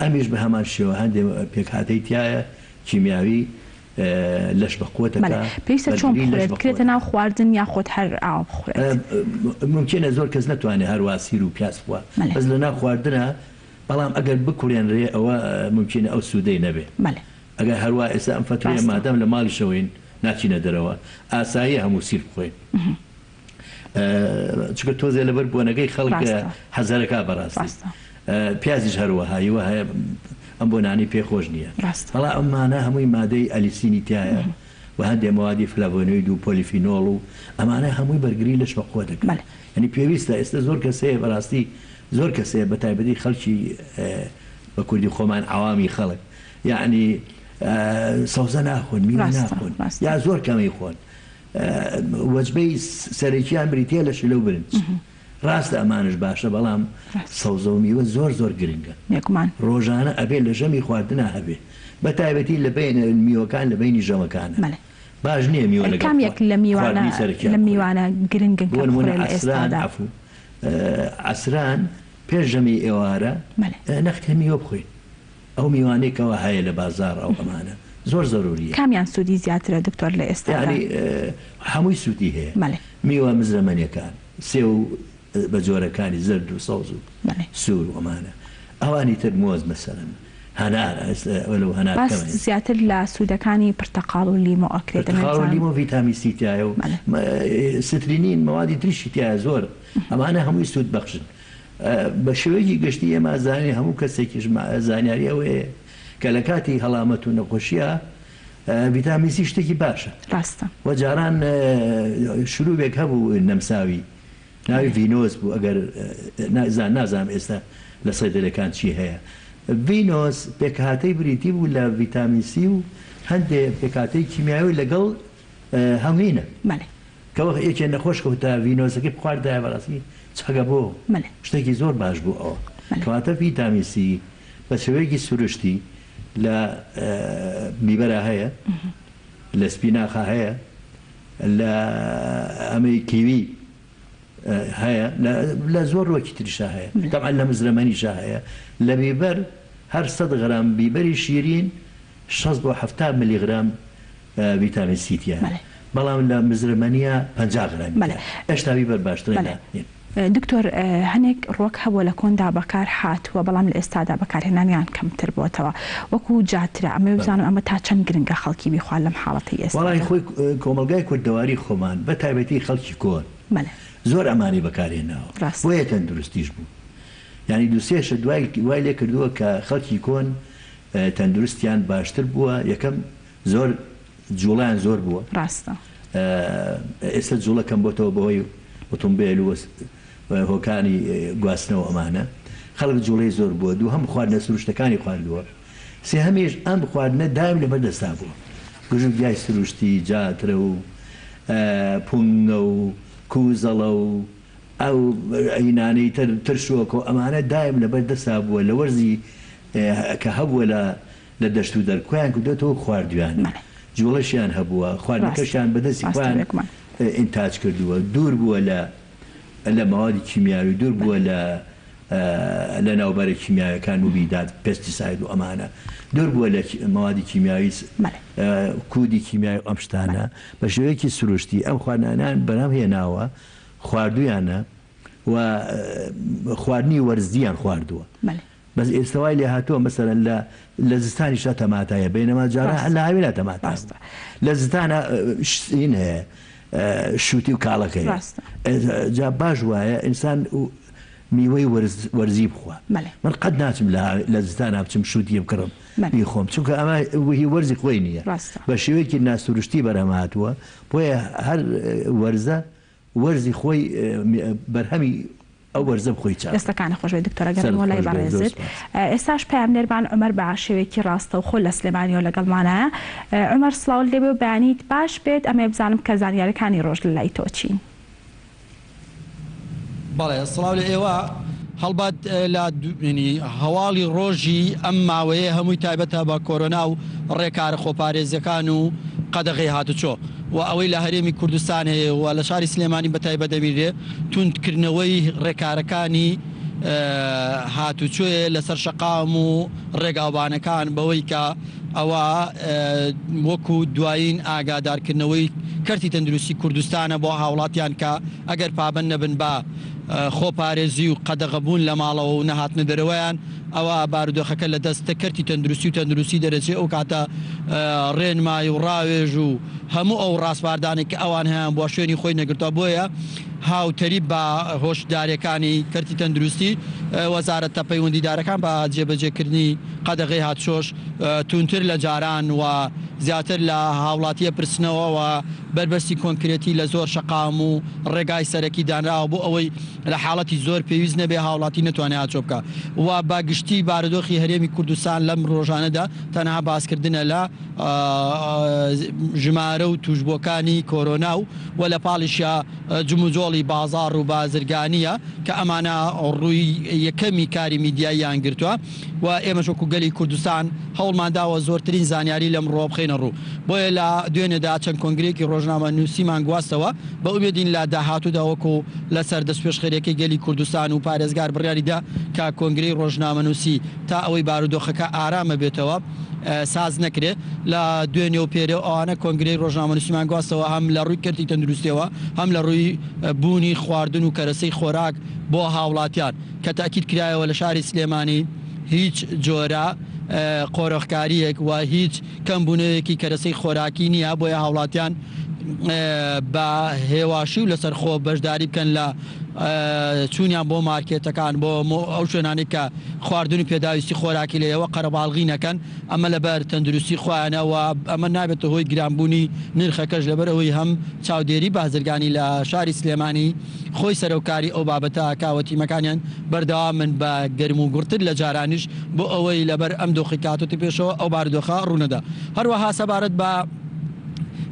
ئەمیش بە هەمان شێوە هەندێک پێکهاتەی تایە کیمیاوی لەش بەقوتەکە پێویستە چۆن بکرێتە ناو خواردن یاخۆت هەر ئاو بخورێت ممکنە زۆر کەس نەتوانێت هەروە سیر و پیاز بخوا بەس لە ناو خواردنە بەڵام ئەگەر بکوڕێنرێ ئەوە ممکنە ئەو سوودەی نەبێ ئەگەر هەروە ئێستا ئەم فتوویە مادەم لە ماڵی شەوەین ناچینە دەرەوە ئاسایی هەموو سیر بخۆین چکە تۆزێ لەبەر بۆنەکەی خەڵکە حەزەرەکە بەڕاستی پیازیش هەروەهاییوە هەیە ئەم بۆ نانی پێخۆش نییە بەڵام ئەمانە هەمووی مادەی ئەلیسینی تایە و هەندێک موادی فلاڤۆنۆید و پۆلیفینۆڵ و ئەمانە هەمووی بەرگری لەش بەخۆ دەکەن ینی پێویستە ئێستا زۆر کەسەیە بەڕاستی زۆر کەسەیە بە تایبەتی خەڵکی بە کوردی خۆمان عوامی خەڵک یعنی سەوزە ناخۆن میوە ناخۆن یا زۆر کەمەی خۆن وەجبەی سەرەکییان بریتە لە شلە و برنج ڕاستە ئەمانش باشە بەڵام سەوزە و میوە زۆر زۆر گرنگە ڕۆژانە ئەبێ لە ژەمی خواردنە هەبێ بە تایبەتی لە بین میوەکان لە بینی ژەمەکانە باش نییە میوە کامێک لە میوانە گرنگن عسران پێش ژەمی ئێوارە نەختە میوە بخۆین ئەو میوانێکەوە هەیە لە بازار ئەو ئەمانە زۆر زەروریە کامیان سوودی زیاترە دکتۆر لە ئێستا هەمووی سوودی هەیە میوە مزرەمەنیەکان سێ و بە جۆرەکانی زرد و سەوز و سوور و ئەمانە ئەوانی تر مۆز مەسەرن هەنار زیاتر لە سوودەکانی پرتەقاڵ و لیمۆ ئەکرێت لیمۆ ڤیتامین سی تایە و سترینین مەوادی تریشی تایە زۆر ئەمانە هەمووی سوود بەخشن بە شێوەیەکی گەشتی ئێمە زانانی هەموو کەسێکیش زانیاری ئەوەیە کە لە کاتی هەڵامەت و نەخۆشیە ڤیتامین سی شتێکی باشە ڕاستە و جاران شروعێک هەبوو نەمساوی ناوی ڤینۆز بوو ئەگەر نازانم ئێستا لە سەیدەلەکان چی هەیە ڤینۆز پێکهاتەی بریتی بوو لە ڤیتامین سی و هەندێک پێکهاتەی کیمیاوی لەگەڵ هەمینە کەەوە یەکێ نەخۆش کەوتە ڤینۆزەکەی بخواردایە بەڕاستی چاگە بۆ شتێکی زۆر باش بوو ئەوە کەواتە ڤیتامین سی بە شێوەیەکی سروشتی لە بیبەرە هەیە لە سپیناخە هەیە لە ئەمەی کیوی هەیە لە زۆر وەکی تریشا هەیە تەبعاً لە مزرەمەنیشا هەیە لە بیبەر هەر 100 غرام بیبەری شیرین 60 بۆ 70 میلیغرام ڤیتامین سی تیە بەڵام لە مزرەمەنیە 50 غرام ئێشتا بیبەر باشترە دکتۆر هەنێک ڕۆک هەبووە لە کۆندا بەکار هاتووە بەڵام لە ئێستادا بەکارهێنانیان کەمتر بووەتەوە وەکو جاترە ئەمە بزانم ئەمە تا چەند گرنگە خەڵکی بیخوان لەم حاڵەتی ئێستا وەڵای خۆی کۆمەلگای کوردەواری خۆمان بە تایبەتی خەڵکی کۆن زۆر ئەمانی بەکارهێناوە بۆیە تەندروستیش بوو یعنی دووسێشە دوای لێ کردووە کە خەڵکی کۆن تەندروستیان باشتر بووە یەکەم زۆر جوڵیان زۆر بووە ڕاستە ئێستا جوڵەکەم بۆتەوە بەهۆی ئۆتۆمبیل و هۆکانی گواستنەوە ئەمانە خەڵک جوڵەی زۆر بووە دوو هەم خواردنە سروشتەکانی خواردووە سێ هەمیش ئەم خواردنە دایم لەبەردەستا بووە گژم گیای سروشتی جاترە و پونگە و کوزەڵە و ئەو ئەینانەی ترشوەکە ئەمانە دایم لەبەردەستا بووە لە وەرزی کە هەبووە لە دەشت و دەرکۆیان کردێتەوە خواردویان جوڵەشیان هەبووە خواردنەکەشیان بەدەستی خۆیان ئینتاج کردووە دوور بووە لە مەوادی کیمیاوی دوور بووە لە ناوبەرە کیمیاویەکان و بیداد پێستیساید و ئەمانە دوور بووە لە مەوادی کیمیاوی کودی کیمیاوی ئەم شتانە بە شێوەیەکی سروشتی ئەم خواردنانیان بەنام هێناوە خواردویانە و خواردنی وەرزیان خواردووە بەس ئێستاوای لێ هاتووە مەسەرەن لە زستانیشە تەماتایە بینەما جارە لە هاویلا تەماتە لە زستانە این هەیە شووتی و کاڵەکەی جا باش وایە ئینسان میوەی وەرزی بخوا من قەت ناچم لە زستانە بچم شووتی بکڕم بیخۆم چونکە ئەمە وهی وەرزی خۆی نییە بە شێوەیەکی ناسروشتی بەرهەماتووە بۆیە هەر وەرزە وەرزی خۆی بەرهەمی ئەو وەرزە بخۆی چاک دەستەکانە خۆشەوی دکتۆرەگەڕەوە لای بەڕێزت ئێستاش پامنێربان عومەر بە شێوەیەکی ڕاستە و خۆ لە سلێمانیەوە لەگەڵمانایە عومەر سڵاو لێبێ و بەیانیت باش بێت ئەمێ بزانم کە زانیاریەکانی ڕۆژ لە لای تۆ چین بەڵێ سڵاو لە ئێوە هەڵبات لە هەواڵی ڕۆژی ئەم ماوەیە هەمووی تایبەتە بە کۆرۆنا و ڕێکارە خۆپارێزەکان و قەدەغی هاتوچۆ و ئەوەی لە هەرێمی کوردستان هەیە و لە شاری سلێمانی بەتایبەت دەبیرێ توندکردنەوەی ڕێکارەکانی هاتوچۆیە لەسەر شەقام و ڕێگاوبانەکان بەوەی کە ئەوە وەکو دوایین ئاگادارکردنەوەی کەرتی تەندروستی کوردستانە بۆ هاوڵاتیان کە ئەگەر پابند نەبن بە خۆپارێزی و قەدەغەبوون لە ماڵەوە و نەهاتنە دەرەوەیان ئەوە بارودۆخەکە لە دەستە کەرتی تەندروستی و تەندروستی دەرەچێت ئەو کاتە ڕێنمای و ڕاوێژ و هەموو ئەو ڕاستباردانێک کە ئەوان هەیەیان بۆ شوێنی خۆی نەگرتووە بۆیە هاوتەری بە هۆشدارەکانی کەرتی تەندروستی وەزارەتە پەیوەندیدارەکان بە جێبەجێکردنی قەدەغی هاتشۆش تونتر لە جاران و زیاتر لە هاوڵاتیە پرسنەوەەوە بربەستی کۆنکرێتی لە زۆر شەقام و ڕێگای سەرەکی دانراوە بۆ ئەوەی لە حاڵەتی زۆر پێویست نەبێ هاوڵاتی نتوانێت هاتچۆ بکە و باگشتی بارودۆخی هەرێمی کوردستان لەم ڕۆژانەدا تەنها باسکردنە لە ژمارە و توشبۆکانی کۆرۆنا و لە پاڵیشە جموجۆڵی بازار و بازرگانیە کە ئەمانە ڕووی یەکەمی کاری میدیاییان گرتووە و ئێمەش وەکو گەلی کوردستان هەوڵمانداوە زۆرترین زانیاری لەم ڕۆ بخینە ڕوو بۆیە لە دوێنێدا چەند کۆنگرێکی ڕۆژنامە نووسیمان گواستەوە بە ئومێدین لە داهاتوودا وەکو لەسەر دەستپێشخێریەکەی گەلی کوردستان و پارێزگار بڕیاریدا کە کۆنگرەی ڕۆژنامە نووسی تا ئەوەی بارودۆخەکە ئارامە بێتەوە ساز نەکرێت لە دوێنێ و پێرە ئەوانە کۆنگرەی ڕۆژنامە نووسیمان گواستەوە هەم لە ڕووی کردی تەندروستیەوە هەم لە ڕووی بوونی خواردن و کەرەسەی خۆراک بۆ هاوڵاتیان کە تاکید کرایەوە لە شاری سلێمانی هیچ جۆرە قۆرەخکاریەک و هیچ کەمبوونەیەکی کەرەسەی خۆراکی نییە بۆیە هاوڵاتیان بە هێواشی و لەسەر خۆ بەشداری بکەن لە چوونیان بۆ مارکێتەکان بۆ ئەو شوێنانی کە خواردن و پێداویستی خۆراکی لەیەوە قەرەباڵغی نەکەن ئەمە لەبەر تەندروستی خۆیانەوە ئەمە نابێتە هۆی گرانبوونی نرخەکەش لەبەر ئەوەی هەم چاودێری بازرگانی لە شاری سلێمانی خۆی سەرۆکاری ئەو بابەتە کاوەتیمەکانیان بەردەوام من بە گەرم و گورتر لە جارانیش بۆ ئەوەی لەبەر ئەم دۆخی کاتوتی پێشەوە ئەو بارودۆخە ڕوونەدا هەروەها سەبارەت بە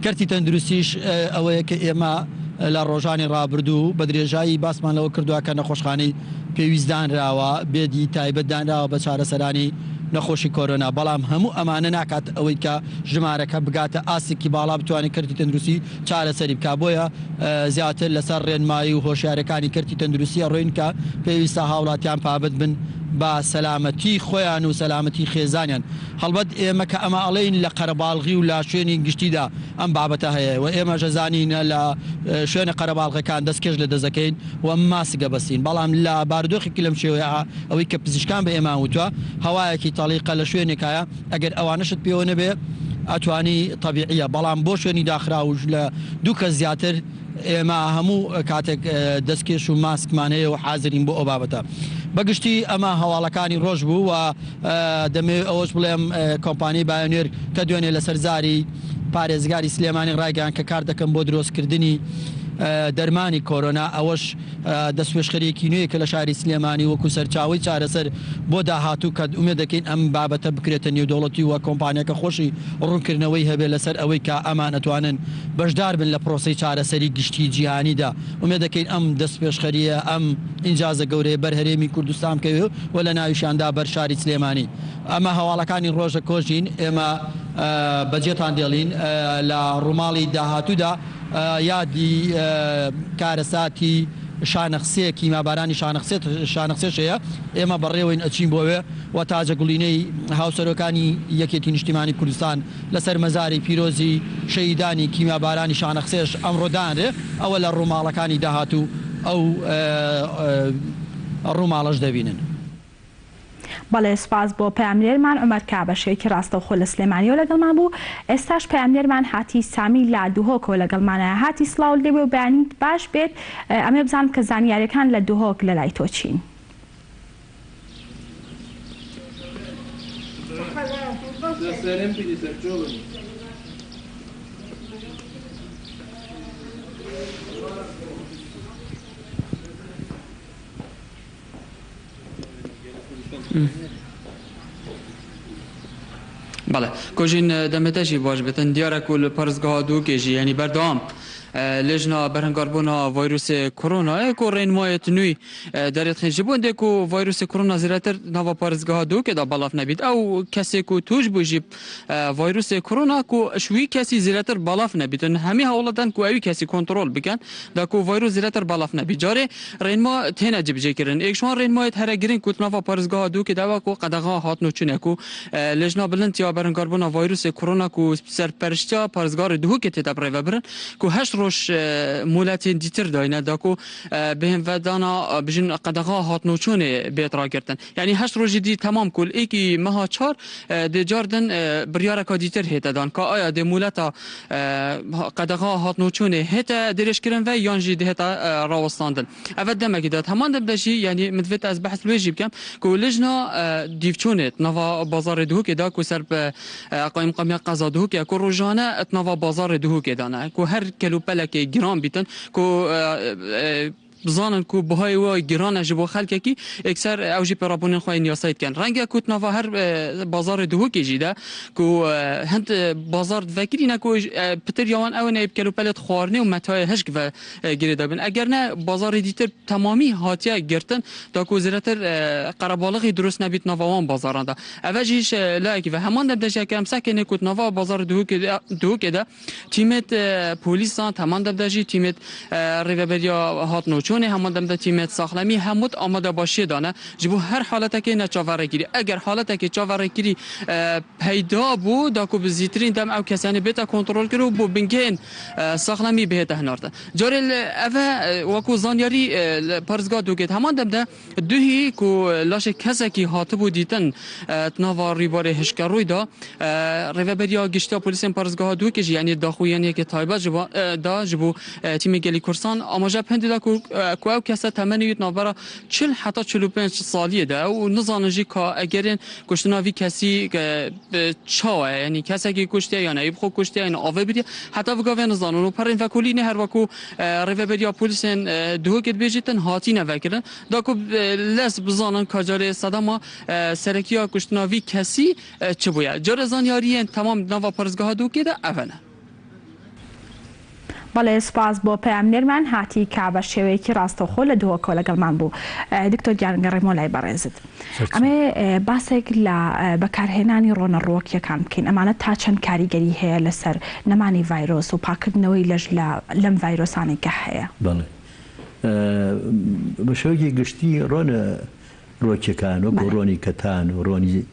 کەرتی تەندروستیش ئەوەیە کە ئێمە لە ڕۆژانی ڕابردوو بە درێژایی باسمان لەوە کردووە کە نەخۆشخانەی پێویستدانراوە بێدی تایبەتدانراوە بە چارەسەرانی نەخۆشی کۆرۆنا بەڵام هەموو ئەمانە ناکات ئەوەی کە ژمارەکە بگاتە ئاسێکی باڵا بتوانێت کەرتی تەندروستی چارەسەری بکە بۆیە زیاتر لەسەر ڕێنمایی و هۆشیارەکانی کەرتی تەندروستی ڕۆین کە پێویستە هاوڵاتیان پابەت بن با سەلامەتی خۆیان و سەلامەتی خێزانیان هەڵبەت ئێمە کە ئەمە ئەڵێن لە قەرەباڵغی و لە شوێنی گشتیدا ئەم بابەتە هەیە و ئێمە ژەزانینە لە شوێنە قەرەباڵغەکان دەستکەش لە دەزەکەین و ماسگە بەستین بەڵام لە بارودۆخێکی لەم شێوەیە ئەوەی کە پزیشکان بە ئێمە وتووە هەوایەکی تەڵیقە لە شوێنێکایە ئەگەر ئەوانەشت پێوە نەبێ ئەتوانی طبیعیە بەڵام بۆ شوێنی داخراوش لە دوو کەس زیاتر ئێمە هەموو کاتێک دەستکێش و ماسکمان هەیە و حازرین بۆ ئەو بابەتە بەگشتی ئەمە هەواڵەکانی ڕۆژ بوو و دەمەوێت ئەوەش بڵێم کۆمپانی بایۆنێر کە دوێنێ لە سەرزاری پارێزگاری سلێمانی ڕایگەیان کە کار دەکەم بۆ دروستکردنی دەرمانی کۆرۆنا ئەوەش دەستپێشخەرێکی نوێی کە لە شاری سلێمانی وەکو سەرچاوی چارەسەر بۆ داهاتوو کە ئومێد دەکەین ئەم بابەتە بکرێتە نێودەوڵەتی وە کۆمپانیەکە خۆشی ڕوونکردنەوەی هەبێت لەسەر ئەوەی کە ئەمان ئەتوانن بەشدار بن لە پرۆسی چارەسەری گشتی جیهانیدا ئومێد دەکەین ئەم دەستپێشخەریە ئەم ئینجازە گەورەیە بەر هەرێمی کوردستان بکەوێت و لە ناویشاندا بەر شاری سلێمانی ئەمە هەواڵەکانی ڕۆژە کۆژین ئێمە بەجێتان دێڵین لە ڕووماڵی داهاتوودا یادی کارەساتی شانەخسەیەکی مابارانی شانەخسێشەیە ئێمە بەڕێوەین ئەچین بۆوێ و تاجە گوڵینەی هاوسەرۆکانی یەکێتی نیشتیمانی کوردستان لەسەر مەزاری پیرۆزی شەیدانی کیمابارانی شانەخسێش ئەمڕۆدانرێ ئەوە لە ڕووماڵەکانی داهاتوو ئەو ڕووماڵەش دەبینن. بەڵێ سپاس بۆ پەیامنێرمان عومەر کابەشێکی ڕاستە و خۆ لە سلێمانیەوە لەگەڵمان بوو ئێستاش پەیامنێرمان هاتی سامی لا دوهۆکەوە لەگەڵمانە هاتی سڵاو لێبێ و بەیانیت باش بێت ئەمێ بزانم کە زانیاریەکان لە دوهۆک لە لای تۆ چین. بله کجین دمتشی باش بتن دیاره کل پرزگاه دو کشی یعنی بردام لجنا برهنگاربونا ویروس کرونا کو رنمایت نوی دارید خنجبون دکو ویروس کرونا زیراتر نوا پرزگاه دو که دا بالاف نبید او کسی کو توش بوجیب ویروس کرونا کو شوی کسی زیراتر بالاف نبید همه حالتن کو اوی کسی کنترل بکن دا کو ویروس زیراتر بالاف نبید جاره رنما تنه جب جکرن ایکشوان رنمایت هر گرین کو نوا پرزگاه دو که دا کو قدغه هات نوچونه کو لجنا بلند یا برهنگاربونا ویروس کرونا کو سرپرشتیا پرزگار دو که تتا پرایبرن کو هشت روش مولاتین دیتر داینه داکو بهم ودانا بجن قدغه هات نوچونه بیت را کردن یعنی هشت روز دی تمام کل ایکی مها چار دی جاردن بریاره کا دیتر هیت دان که آیا دی مولاتا قدغه هات نوچونه هیت درش کردن و یانجی دی هیتا راوستاندن اول دمکی داد همان دبدشی یعنی مدفت از بحث لویجی بکم که لجنا دیفچونه نوا بازار دهو که دا که سر قایم قامی قضا دهو که که روزانه نوا بازار دهو که دانه که هر کلو پلک گران بیتن که بزانن کو بهای و گران جبو خلک کی اکثر اوجی پرابونن خوای نیاسایت کن رنگ کوت نوا هر بازار دهو کی جیده کو هند بازار فکری نکو پتر یوان او نه کلو پلت خوارنه و متای هشک و گیری دابن اگر نه بازار دیتر تمامی هاتیا گرتن تا کو زرتر قربالغی درست نبیت نووان بازارنده اوجیش لاکی و همان دبدش کم سکن کوت نوا بازار دهو کی ده تیمت پلیسان تمام دبدجی تیمت ریوبریا هات نوچ چون همان دم تیمت ساخلمی همود آماده باشی دانه جبو هر حالت که نچاوره گیری اگر حالت که چاوره گیری پیدا بود داکو بزیترین دم او کسانی بیت کنترل کرو بو بنگین ساخلمی بهت هنارده جاری اوه وکو زانیاری پرزگاه دوگید همان دم ده دوهی کو لاش کسکی هاتبو دیتن تناواری باره هشکروی دا ریوبریا گشتا پلیس پرزگاه دو که یعنی داخویانی که تایبه دا جبو تیم گلی کرسان آماجه پندی دا کو او کسا تمنیت نابرا 40 حتی 45 سالیه ده و نزانجی که اگرین کشتناوی کسی چاوه یعنی کسی که کشته یا نه خو کشته یا نه آوه بدی حتی وگاوه نزانون و پرین فکولی نه هر وکو ریوبریا پلیس دو که بیجیتن هاتی نوکرن دا کو لس بزانن کجاره صدام سرکیا کشتناوی کسی چه بویا جار زانیاری تمام نوا پرزگاه دو که ده اوله بله سپاس با پیامنر من هاتی که به شوی که راست و خول دو کل گلمان بو دکتر گرنگری مولای برزد اما باسق لا بکارهنانی رون روک یکم کن امانت تا چند کاریگری هی لسر نمانی ویروس و پاکت نوی لجلا لم ویروسانی که هی بله بشوی گشتی رون روک کانو رونی کتان و رونی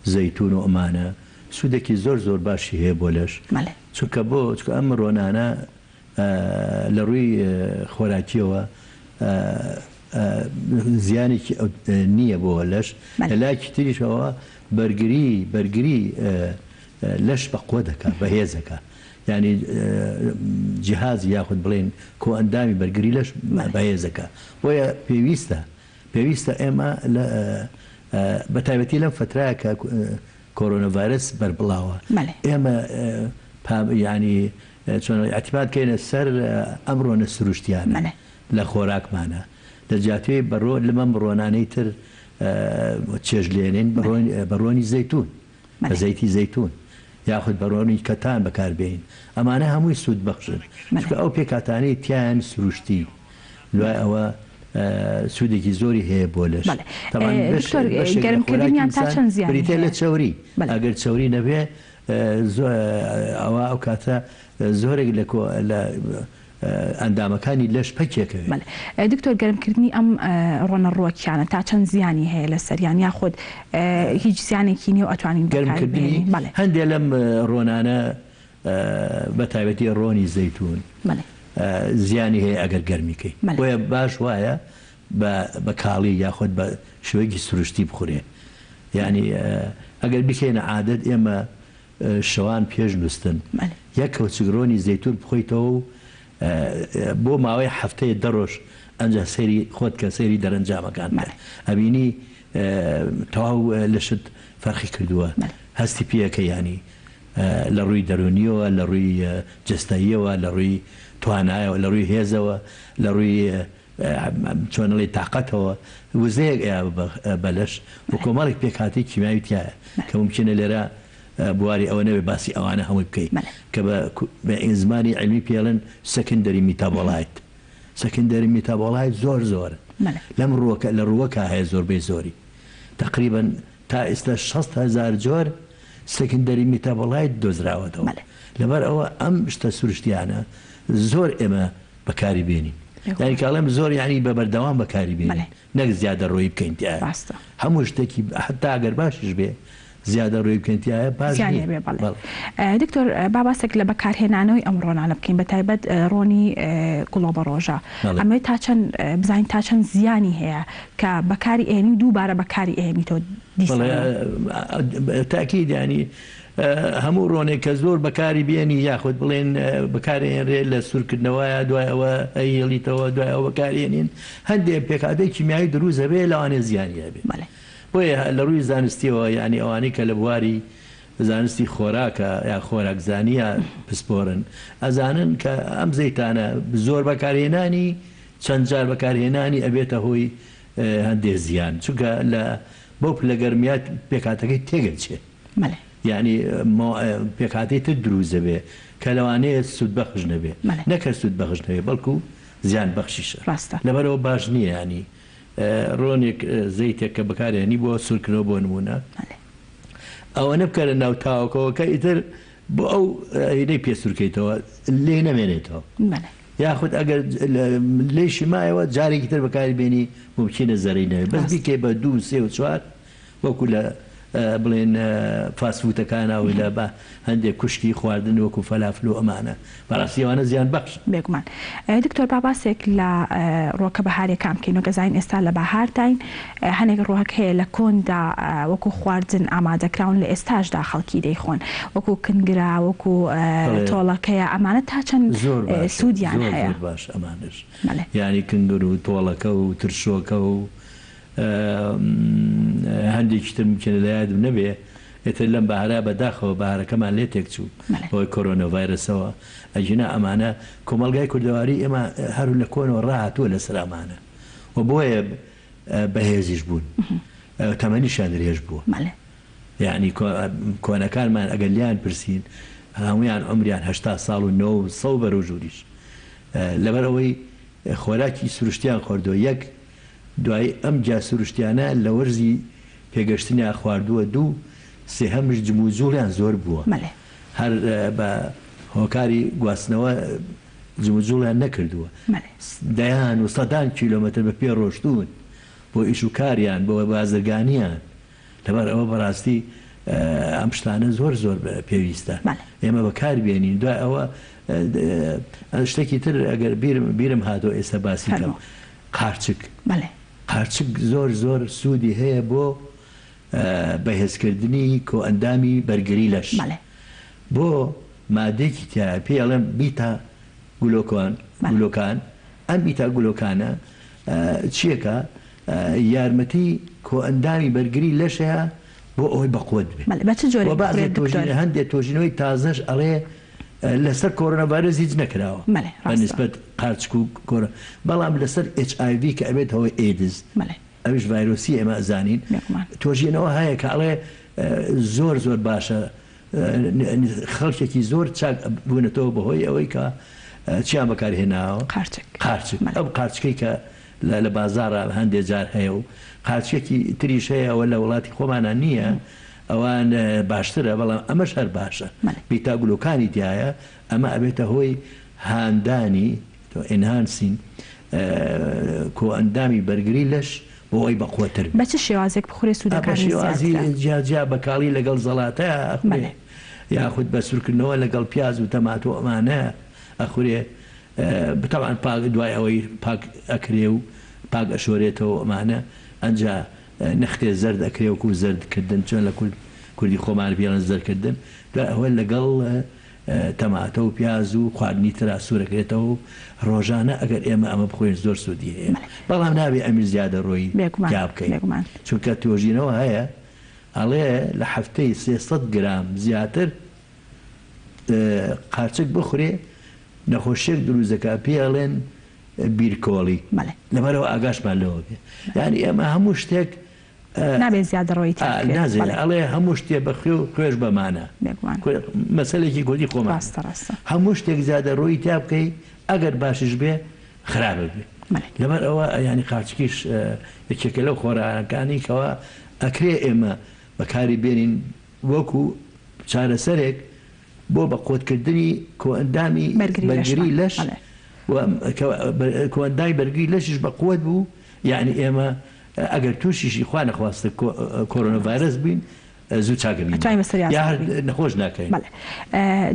زیتون و امانه سودکی زور باشی هی بولش چون که بو چون ام رونانا لروی خوراکیەوە زیانێکی نییە بۆ لەش لەلایەکی تریشەوە بەرگری لەش بەقوە دەکات بەهێزەکە یعنی جیهاز یاخود بڵێن کۆ ئەندامی بەرگری لەش بەهێزەکە بۆیە پێویستە ئێمە بە تایبەتی لەم فترایە کە کۆرۆنەڤایرەس بەربڵاوە ئێمە ینی چۆن اعتیماد کەینە سەر ئەمڕۆ نەسروشتیانە لە خۆراکمانە دەجاتوێ لەمە ڕۆنانەی تر چێژلێنین بەڕۆنی زەیتون بە زەیتی زەیتون یاخود بەڕۆنی کەتان بەکاربێین ئەمانە هەمووی سوود بەخشن چونکە ئەو پێکاتانەی تیان سروشتی دوای ئەوە سوودێکی زۆری هەیە بۆ لەش بریتێ لە چاوری ئەگەر چاوری نەبێ ئەوە ئەو کاتە زۆرێک لە ئەندامەکانی لەش پەکێکەوێت دکتۆر گەرمکردنی ئەم ڕۆنەڕۆکیانە تا چەند زیانی هەیە لە سەریان یاخود هیچ زیانێکی نیە و ئەتوانین گەرمکردنی هەندێک لەم ڕۆنانە بە تایبەتی ڕۆنی زەیتون زیانی هەیە ئەگەر گەرمیکەی بۆیە باش وایە بە کاڵی یاخود بە شوەیەکی سروشتی بخورێ یعنی ئەگەر بکەینە عادەت ئێمە شەوان پێش نووسن یەک کەوچگرۆنی زەیتون بخۆیتەوە و بۆ ماوەی هەفتەیە دەڕۆژ ئەنجا سەیری خۆت کە سەیری دەرەنجامەکان ئەبینی تەواو لەشت فەرقی کردووە هەستی پێەکە ینی لە ڕووی دەرونیەوە لە ڕووی جستاییەوە لە ڕووی توانایەوە لە ڕووی هێزەوە لە ڕووی چۆنەڵی تااقەتەوە وزەیەک بەلەش بۆ کۆمەڵێک پێکاتی کیماوی تایە کە ممکنە لێرە بواری ئەوە نەوێ باسی ئەوانە هەمووی بکەیت کە بە ئینزمانی علمی پێڵن سەکندەری میتابۆڵایت سەکندەری میتابۆڵایت زۆر لەم لە ڕووەکە هەیە زۆربەی زۆری تقریبا تا ئێستا 6,000 جۆر سەکندەری میتابۆڵایت دۆزراوەتەوە لەبەر ئەوە ئەم شتە سروشتیانە زۆر ئێمە بەکاری بێنین یعنی کاڵێم زۆر یعنی بە بەردەوام بەکاری بێنین نەک زیادە ڕۆی بکەین تایە هەموو شتێکی حتا ئەگەر باشش بێ زیادە ڕووی بکەنتیایە باش دکتۆر باباسێک لە بەکارهێنانەوەی ئەم ڕۆنانە بکەین بە تایبەت ڕۆنی گوڵۆ بە ڕۆژە ئەمە تا چەند بزانین تا چەند زیانی هەیە کە بەکاری ئێنی دووبارە بەکاری ئێنیتەوە تاکید ینی هەموو ڕۆنێک کە زۆر بەکاری بێنی یاخود بڵێن بەکارێنرێت لە سوورکردنەوەیە دوای ئەوە ئەیڵیتەوە دوای ئەوە بەکارێنین هەندێک پێکاتەی کیمیایی دروست هەبێ لەوانێ زیانیە بێ بۆیە لە ڕووی زانستیەوە ینی ئەوانەی کە لە بواری زانستی خۆراکە یا خۆراکزانیە پسپۆرن ئەزانن کە ئەم زەیتانە زۆر بەکارهێنانی چەند جار بەکارهێنانی ئەبێتە هۆی هەندێک زیان چونکە بۆ لە گەرمیات پێکاتەکەی تێگەچێت یعنی پێکاتی تر دروست دەبێ کە لەوانەیە سوود بەخش نەبێ نەکە سوود بەخش نەبێ بەڵکو زیان بەخشیشە لەبەرەوە باش نییە ینی ڕۆنێک زەیتێک کە بەکارێنی بۆ سوورکردنەوە بۆ نمونە ئەوە نەبکارە ناو تاوەکەوە کە ئیتر بۆ ئەو هینەی پێسوورکەیتەوە لێ نەمێنێتەوە یاخود ئەگەر لێشی مایەوە جارێکی تر بەکاری بێنی ممکنە زەرەی نەوێت بەس بیکێ بە 2 3 و 4 وەکو لە بڵێن فاسفوتەکانەوەی لە بە هەندێک کوشتی خواردن وەکو فەلافل و ئەمانە بەڕاستیەوانە زیان بەخش بێگومان. دکتۆر باباسێک لە ڕۆکە بەهارەکان بکەین و گەزاین ئێستا لە بەهارداین هەنێک ڕۆک هەیە لە کۆندا وەکو خواردن ئامادەکراون لە ئێستاشدا خەڵکی دەیخۆن وەکو کنگرا وەکو تۆڵەکەیە ئەمانە تا چەند سوودیان هەیە باش ئەمانش یعنی کنگر و تۆڵەکە و ترشۆکە و هەندێکی تر ممکنە لە یادم نەبێ ئێتر لەم بەهارا بەداخەوە بەهارەکەمان لێ تێکچوو بۆی کۆرۆنە ڤایرەسەوە ئەجینا ئەمانە کۆمەلگای کوردەواری ئێمە هەرو لە کۆنەوە ڕاهاتووە لەسەر ئەمانە و بۆیە بەهێزیش بوون تەمەنیشان درێژ بووە یعنی کۆنەکانمان ئەگەر لیان پرسین هەمویان عمریان 80 ساڵ و 9 سەو بەرەو ژووریش لەبەرەوەی خۆراکی سروشتیان خۆردووە یەک دوای ئەم جا سروشتیانە لە وەرزی پێگەشتنیان خواردووە 2 سێهەمش جموزوڵیان زۆر بووە هەر بە هۆکاری گواستنەوە جموزوڵیان نەکردووە دەیان و سەدان کیلۆمەتر بە پێ ڕۆشتون بۆ ئیش و کاریان بۆ بازرگانیان لەبەر ئەوە بەڕاستی ئەم شتانە زۆر زۆر پێویستە ئێمە بەکار بێنین دوای ئەوە شتێکی تر ئەگەر بیرم هاتۆ ئێستا باسی کەم قارچک زۆر زۆر سوودی هەیە بۆ بەهێزکردنی کۆ ئەندامی بەرگری لەش بۆ مادێکی تیا پێڵێم بیتا گولۆکان ئەم بیتا گولۆکانە چیەکە یارمەتی کۆ ئەندامی بەرگری لەشەیە بۆ ئەوەی بەقوت بێت هەندێک تۆژینەوەی تازەش ئەڵێ لەسەر کۆرۆنەڤایرۆس هیچ نەکراوە بەنسبەت قارچک و کۆرە بەڵام لەسەر HIV کە ئەبێت هەوەی ئێدز ئەوش ڤایرۆسی ئێمە ئەزانین تۆژینەوە هەیە کە ئەڵێ زۆر زۆر باشە خەڵکێکی زۆر چاک بوونەتەوە بەهۆی ئەوەی کە چیان بەکارهێناوە قارچک ئەو قارچکەی کە لە بازارە هەندێک جار هەیە و قارچێکی تریش هەیە ئەوە لە وڵاتی خۆمانە نییە ئەوان باشترە بەڵام ئەمەش هەر باشە بیتاگلۆکانی تایە ئەمە ئەبێتە هۆی هاندانی ئینهانسین کۆ ئەندامی بەرگری لەش بۆ ئەوی بەقوتر بە چ شێوازێک بخورێ سوودەکانی جیا بەکاڵی لەگەڵ زەڵاتەیە یاخود بە سوورکردنەوە لەگەڵ پیاز و تەماتۆ ئەمانە ئەخورێ بتەوان پاک دوای ئەوەی پاک ئەکرێ و پاک ئەشۆرێتەوە ئەمانە ئەنجا نەختێ زەرد ئەکرێ وەکو زەردکردن چۆن لە کوردی خۆمان پێڵەن زەرکردن دوای ئەوە لەگەڵ تەماتە و پیاز و خواردنی ترا سوورەکرێتەوە ڕۆژانە ئەگەر ئێمە ئەمە بخۆین زۆر سوودی هەیە بەڵام نابێ ئەمیر زیادە ڕۆی یا بکەین چونکە تۆژینەوە هەیە ئەڵێ لە هەفتەی 300 گرام زیاتر قارچک بخورێ نەخۆشیێک دروستەکە پێڵێن بیرکۆڵی لەبەرەوە ئاگاشمان لەوە بێ یعنی ئێمە هەموو شتێک نابێت زیادە ڕۆی نازێت ئەڵێ هەموو شتێ بەخوێ و خوێش بەمانە مەسەلێکی گۆدی خۆمان هەموو شتێک زیادە ڕۆی تا بکەی ئەگەر باشش بێ خراپە بێ لەبەر ئەوە ینی قارچکیش یەکێکە لەو خۆراکانی کەەوە ئەکرێ ئێمە بەکاری بێنین وەکو چارەسەرێک بۆ بە قۆتکردنی کۆئەندامی بەرگری لەش کۆئەندامی بەرگری لەشش بە قوت بوو یعنی ئێمە ئەگەر تووشیشی خوا نەخواستە کۆرۆنەڤایرەس بین زوو چاگەبین نەخۆش ناکەین.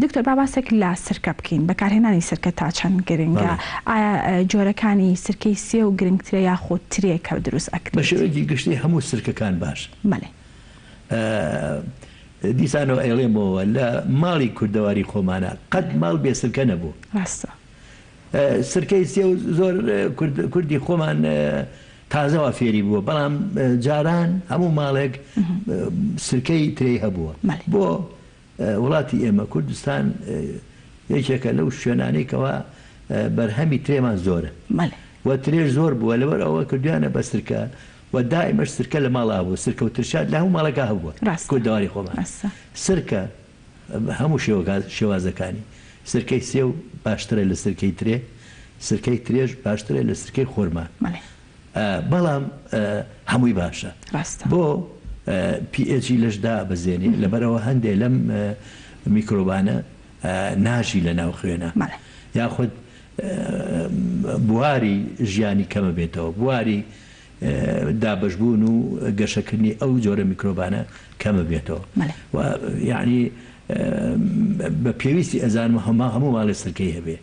دکتۆر باباسێک لە سرکە بکەین بەکارهێنانی سرکە تا چەند گرنگە ئایا جۆرەکانی سرکەی سێ و گرنگترە یا خۆترێکە دروست ئەکرێت بە شێوەیەکی گشتی هەموو سرکەکان باش دیسانەوە ئەڵێمەوە لە ماڵی کوردەواری خۆمانە قەت ماڵ بێ سرکە نەبوو ڕاستە سرکەی سێ و زۆر کوردی خۆمان تازەوە فێری بووە بەڵام جاران هەموو ماڵێک سرکەی ترێی هەبووە بۆ وڵاتی ئێمە کوردستان یەکێکە لەو شوێنانێکەوە بەرهەمی ترێمان زۆرە و ترێژ زۆر بووە لەبەر ئەوە کردویانە بە سرکە و دائمەش سرکە لە ماڵا بوو سرکە و ترشاد لە هەموو ماڵەکە هەبووە کوردەواری خۆمان سرکە هەموو شێوازەکانی سرکەی سێ و باشترە لە سرکەی ترێ سرکەی ترێژ باشترە لە سرکەی خۆرمان بەڵام هەمووی باشە بۆ PH لەشدا بەزێنێ لەبەرەوە هەندێک لەم میکرۆبانە ناژی لە ناو خوێنە یاخود بواری ژیانی کەمە بێتەوە، بواری دابشبوون و گەشەکردنی ئەو جۆرە میکرۆبانە کەمە بێتەوە. یعنی بە پێویستی ئەزانمە هەموو ماڵی سرکەی هەبێ،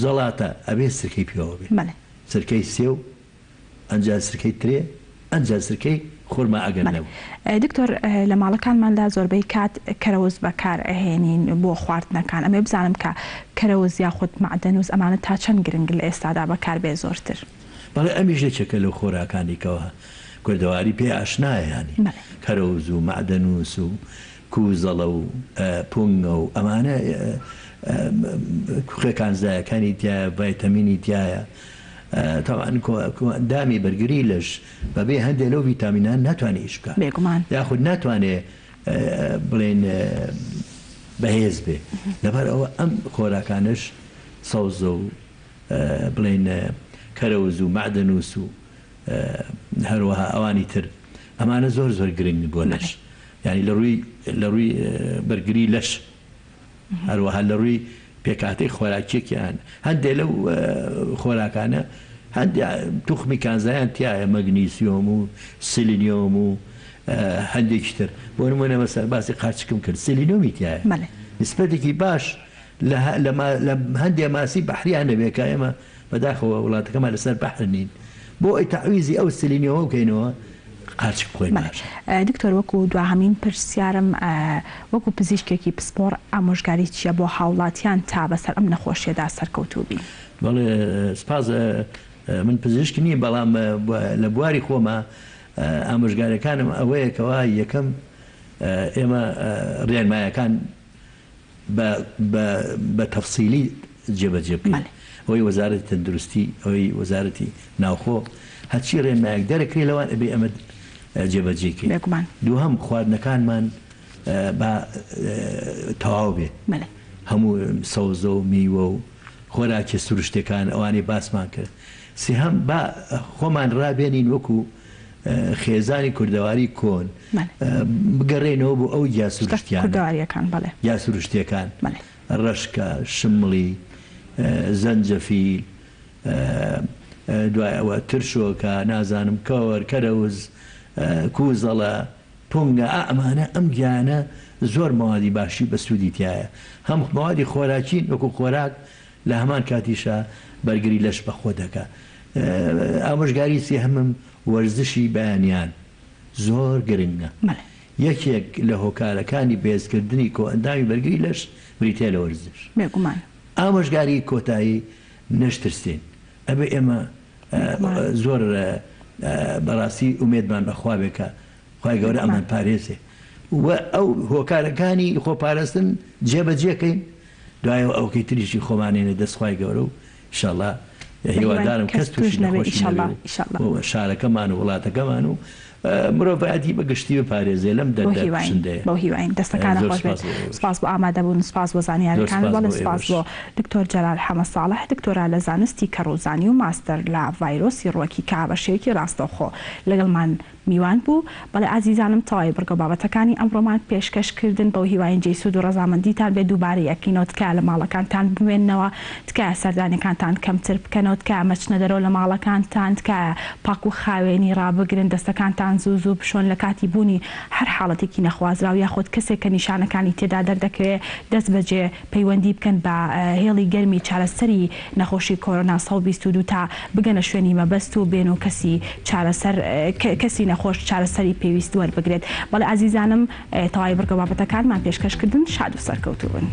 زەڵاتە ئەبێ سرکەی پێوە بێ، سرکەی سێو، ئەنجا سرکەی ترێ، ئەنجا سرکەی خورما ئەگەر نەبوو. دکتۆر لە ماڵەکانماندا زۆربەی کات کەرەوز بەکار ئەهێنین بۆ خواردنەکان، ئەمێ بزانم کە کەرەوز یاخود معدەنووز ئەمانە تا چەند گرنگ لە ئێستادا بەکار بێ زۆرتر؟ بەڵێ ئەمیش لەچەکە لەو خۆراکانێکەوە کوردەواری پێ ئاشنایە، ینی کەرەوز و معدەنووس و کوزەڵە و پونگە و ئەمانە خوێکانزایەکانی تایە، ڤایتەمینی تایە. تاوان دامی بەرگری لەش بەبێ هەندێک لەو ڤیتامینان ناتوانێت ئیش بکات، یاخود ناتوانێت بڵێن بەهێز بێ. لەبەر ئەوە ئەم خۆراکانش سەوزە و بڵێن کەرەوز و معدەنووس و هەروەها ئەوانی تر ئەمانە زۆر زۆر گرنگ بۆ لەش، ینی لە ڕووی بەرگری لەش، هەروەها لە ڕووی پێکاتەی خۆراکێکیان هەندێک لەو خۆراکانە هەندێک توخمی کانزایان تایە، مەگنیسیۆم و سیلینیۆم و هەندێکی تر. بۆ نمونە مەسەڵ باسی قاچکم کرد، سیلینۆمی تایە، نسبەتێکی باش لە هەندێک ماسی بەحریان دەبێت کە ئێمە بەداخەوە وڵاتەکەمان لەسەر بەحر نین، بۆ ئەی تەعویزی ئەو سیلینیۆمە بکەینەوە قاچک بخۆین. دکتۆر وەکو دواهەمین پرسیارم وەکو پزیشکێکی پسپۆڕ ئامۆژگاری چیە بۆ هاوڵاتیان تا بەسەر ئەم نەخۆشیەدا سەرکەوتوو بین؟ بەڵێ سپاس، من پزیشکی نییە، بەڵام لە بواری خۆمە ئامۆژگاریەکانم ئەوەیەکەوە یەکەم ئێمە ڕێنمایەکان بە تەفسیلی جێبەجێ بکەین، ئەوەی وەزارەتی تەندروستی، ئەوەی وەزارەتی ناوخۆ، هەرچی ڕێنمایەک دەرەکرێ لەوان ئەبێ ئەمە جێبەجێکەین. دووهەم خواردنەکانمان بە تەواو بێ، هەموو سەوزە و میوە و خۆراکی سروشتەکان ئەوانەی باسمان کرد. سێهەم با خۆمان ڕابێنین وەکو خێزانی کوردەواری کۆن بگەڕێنەوە بۆ ئەو یاسروشتیەکان، ڕەشکە، شمڵی، زەنجەفیل، دوای ئەوە ترشۆکە، نازانم کەوەر، کەرەوز، کوزەڵە، پونگە، ئەمانە ئەم گیانە زۆر مەوادی باشی بە سوودی تایە. هەم مەوادی خۆراکین وەکو خۆراک لە هەمان کاتیشە بەرگری لەش بەخۆ دەکە. ئامۆژگاری سێهەمم وەرزشی بەیانیان زۆر گرنگە، یەکێک لە هۆکارەکانی بێزکردنی کۆئەندامی بەرگری لەش بریتێ لە وەرزش. ئامۆژگاری کۆتایی نەشترسێن، ئەبێ ئێمە زۆر بەڕاستی ئومێدمان بەخوا بێکە خوای گەورە ئەمان پارێزێ و ئەو هۆکارەکانی خۆپاراستن جێبەجێکەین، دوایەوە ئەوکەی تریشی خۆمانێنە دەستخوای گەورە و ئینشاڵڵا هیوادارم کەس تووشی نەخۆشی نەبێت شارەکەمان و وڵاتەکەمان و مرۆڤایەتی بەگشتی بپارێزێ لەم دەردەشندەیە. بەو هیواین دەستەکانە خۆش بێت. سپاس بۆ ئامادەبوون، سپاس بۆ زانیاریەکان، بەڵێ سپاس بۆ دکتۆر جەلال حەمەد ساڵح، دکتۆرا لە زانستی کەڕووزانی و ماستەر لە ڤایرۆسی ڕووەکی کا بەشێوەیەکی ڕاستەوخۆ لەگەڵمان میوان بوو. بەڵێ ئازیزانم تەواوی بڕگە بابەتەکانی ئەمڕۆمان پێشکەشکردن بۆ هیواین جێسوود و ڕەزامەندیتان بێ دووبارە یەکینەوە، تکایە لە ماڵەکانتان بمێننەوە، تکایە سەردانیەکانتان کەمتر بکەنەوە، تکایە مەچنە دەرەوە لە ماڵەکانتان، تکایە پاک و خاوێنی ڕابگرن، دەستەکانتان زوو زوو بشۆن لە کاتی بوونی هەر حاڵەتێکی نەخوازراو یاخود کەسێک کە نیشانەکانی تێدا دەردەکەوێت دەست بەجێ پەیوەندی بکەن بە هێڵی گەرمی چارەسەری نەخۆشی کۆرۆنا 22 تا بگەنە شوێنی مەبەست و بێن و کەسی نەخۆش چارەسەری پێویست وەربگرێت. بەڵێ ئازیزانم تەواوی بڕگە بابەتەکانمان پێشکەشکردن، شاد و سەرکەوتوو بن.